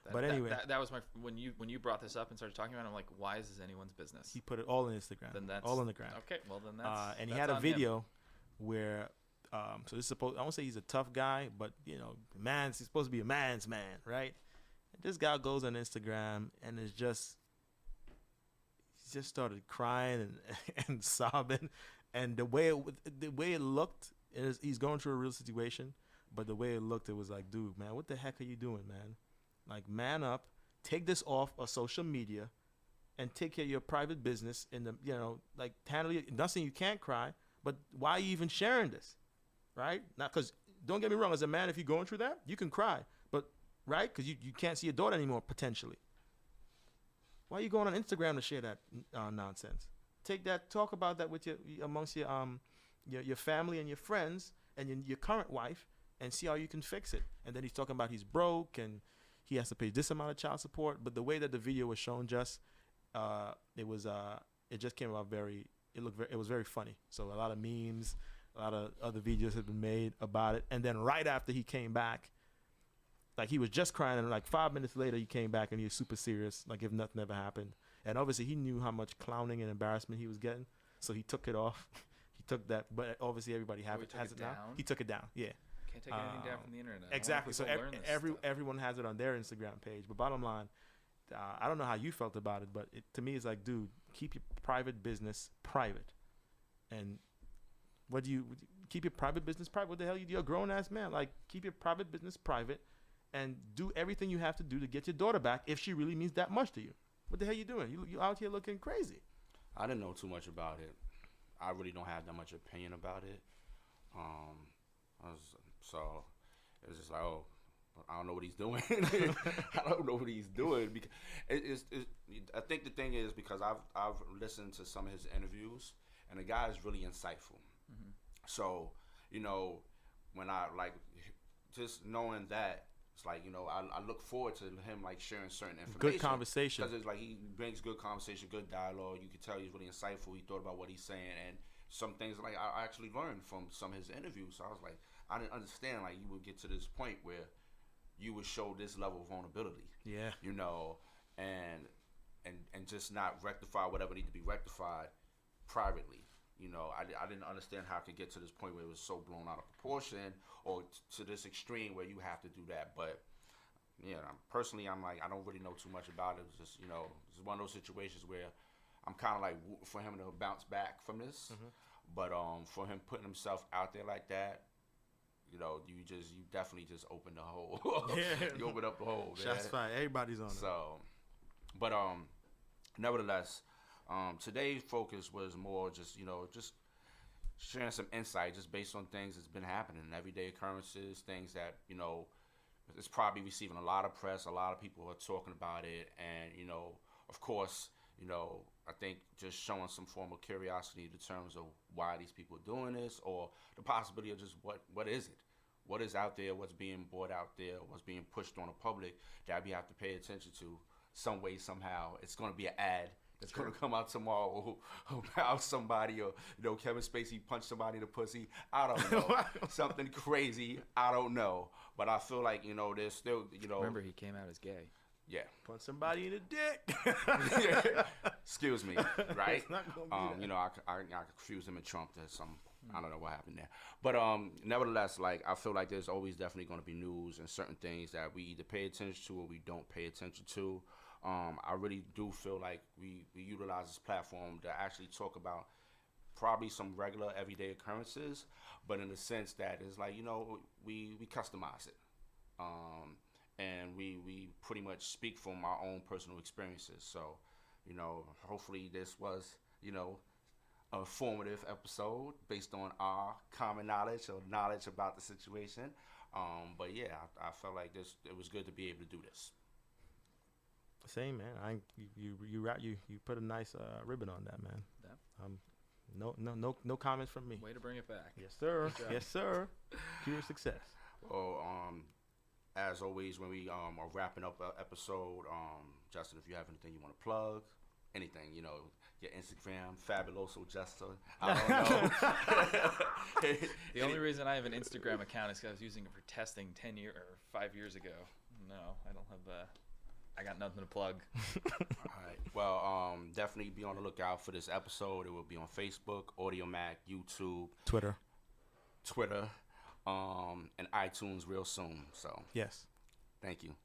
That, But anyway. that was my when you brought this up and started talking about it, I'm like, why is this anyone's business? He put it all on Instagram, Then that's all on the gram. Okay, well then that's And he that's had a on him. video where, so this is supposed. I won't say he's a tough guy, but you know, he's supposed to be a man's man, right? And this guy goes on Instagram and he just started crying and and sobbing, and the way it looked is he's going through a real situation, but the way it looked, it was like, dude, man, what the heck are you doing, man? Like, man up, take this off of social media, and take care of your private business. In the, you know, like, handle it. Not saying you can't cry, but why are you even sharing this, right? Not because, don't get me wrong, as a man, if you're going through that, you can cry, but right, because you can't see your daughter anymore potentially. Why are you going on Instagram to share that nonsense? Take that, talk about that with amongst your family and your friends and your current wife, and see how you can fix it. And then he's talking about he's broke and he has to pay this amount of child support. But the way that the video was shown, it just came out it was very funny. So a lot of memes, a lot of other videos have been made about it. And then right after he came back, like, he was just crying, and like 5 minutes later he came back and he was super serious, like if nothing ever happened. And obviously he knew how much clowning and embarrassment he was getting, so he took it off. He took that, but obviously everybody has it now. down? He took it down. Yeah. Can't take anything down from the internet. I don't want Exactly. So people to learn this stuff. everyone has it on their Instagram page. But bottom line, I don't know how you felt about it, but to me it's like, dude, keep your private business private. And what do you keep your private business private? What the hell? You're a grown ass man. Like, keep your private business private, and do everything you have to do to get your daughter back if she really means that much to you. What the hell you doing? You out here looking crazy. I didn't know too much about it. I really don't have that much opinion about it. So it was just like, oh, I don't know what he's doing. I don't know what he's doing because I think the thing is, because I've listened to some of his interviews, and the guy is really insightful. Mm-hmm. So, you know, when I, like, just knowing that, it's like, you know, I look forward to him, like, sharing certain information. Good conversation. Because it's like he brings good conversation, good dialogue. You can tell he's really insightful. He thought about what he's saying, and some things, like, I actually learned from some of his interviews. So I was like, I didn't understand, like, you would get to this point where you would show this level of vulnerability. Yeah. You know, and just not rectify whatever need to be rectified privately. You know, I didn't understand how it could get to this point where it was so blown out of proportion, or to this extreme where you have to do that. But yeah, personally, I'm like, I don't really know too much about it. It's just, you know, it's one of those situations where I'm kind of like for him to bounce back from this. Mm-hmm. But for him putting himself out there like that, you definitely just open the hole. Yeah. You open up the hole, man. Shots fired. Everybody's on it. So, but nevertheless, today's focus was more just just sharing some insight, just based on things that's been happening, everyday occurrences, things that it's probably receiving a lot of press. A lot of people are talking about it, and of course, I think just showing some form of curiosity in terms of why these people are doing this, or the possibility of just what is it, what is out there, what's being brought out there, what's being pushed on the public that we have to pay attention to some way, somehow. It's going to be an ad that's going to come out tomorrow about somebody, or Kevin Spacey punched somebody in the pussy. I don't know. Something crazy. I don't know. But I feel like there's still Remember, he came out as gay. Yeah. Punch somebody in the dick. Excuse me, right? It's not gonna be that. I confused him and Trump. There's some, I don't know what happened there. But nevertheless, like, I feel like there's always definitely going to be news and certain things that we either pay attention to or we don't pay attention to. I really do feel like we utilize this platform to actually talk about probably some regular everyday occurrences, but in the sense that it's like, we customize it. And we pretty much speak from our own personal experiences. So, hopefully this was, a informative episode based on our common knowledge or knowledge about the situation. But yeah, I felt like it was good to be able to do this. Same, man. You put a nice ribbon on that, man. Yeah. No comments from me. Way to bring it back. Yes, sir. Good job. Yes, sir. Curious success. Well, as always, when we are wrapping up an episode, Justin, if you have anything you want to plug, anything, your Instagram, Fabuloso Jester, I don't know. The only reason I have an Instagram account is because I was using it for testing 5 years ago. No, I don't have I got nothing to plug. All right. Well, definitely be on the lookout for this episode. It will be on Facebook, AudioMac, YouTube, Twitter, and iTunes real soon. So, yes. Thank you.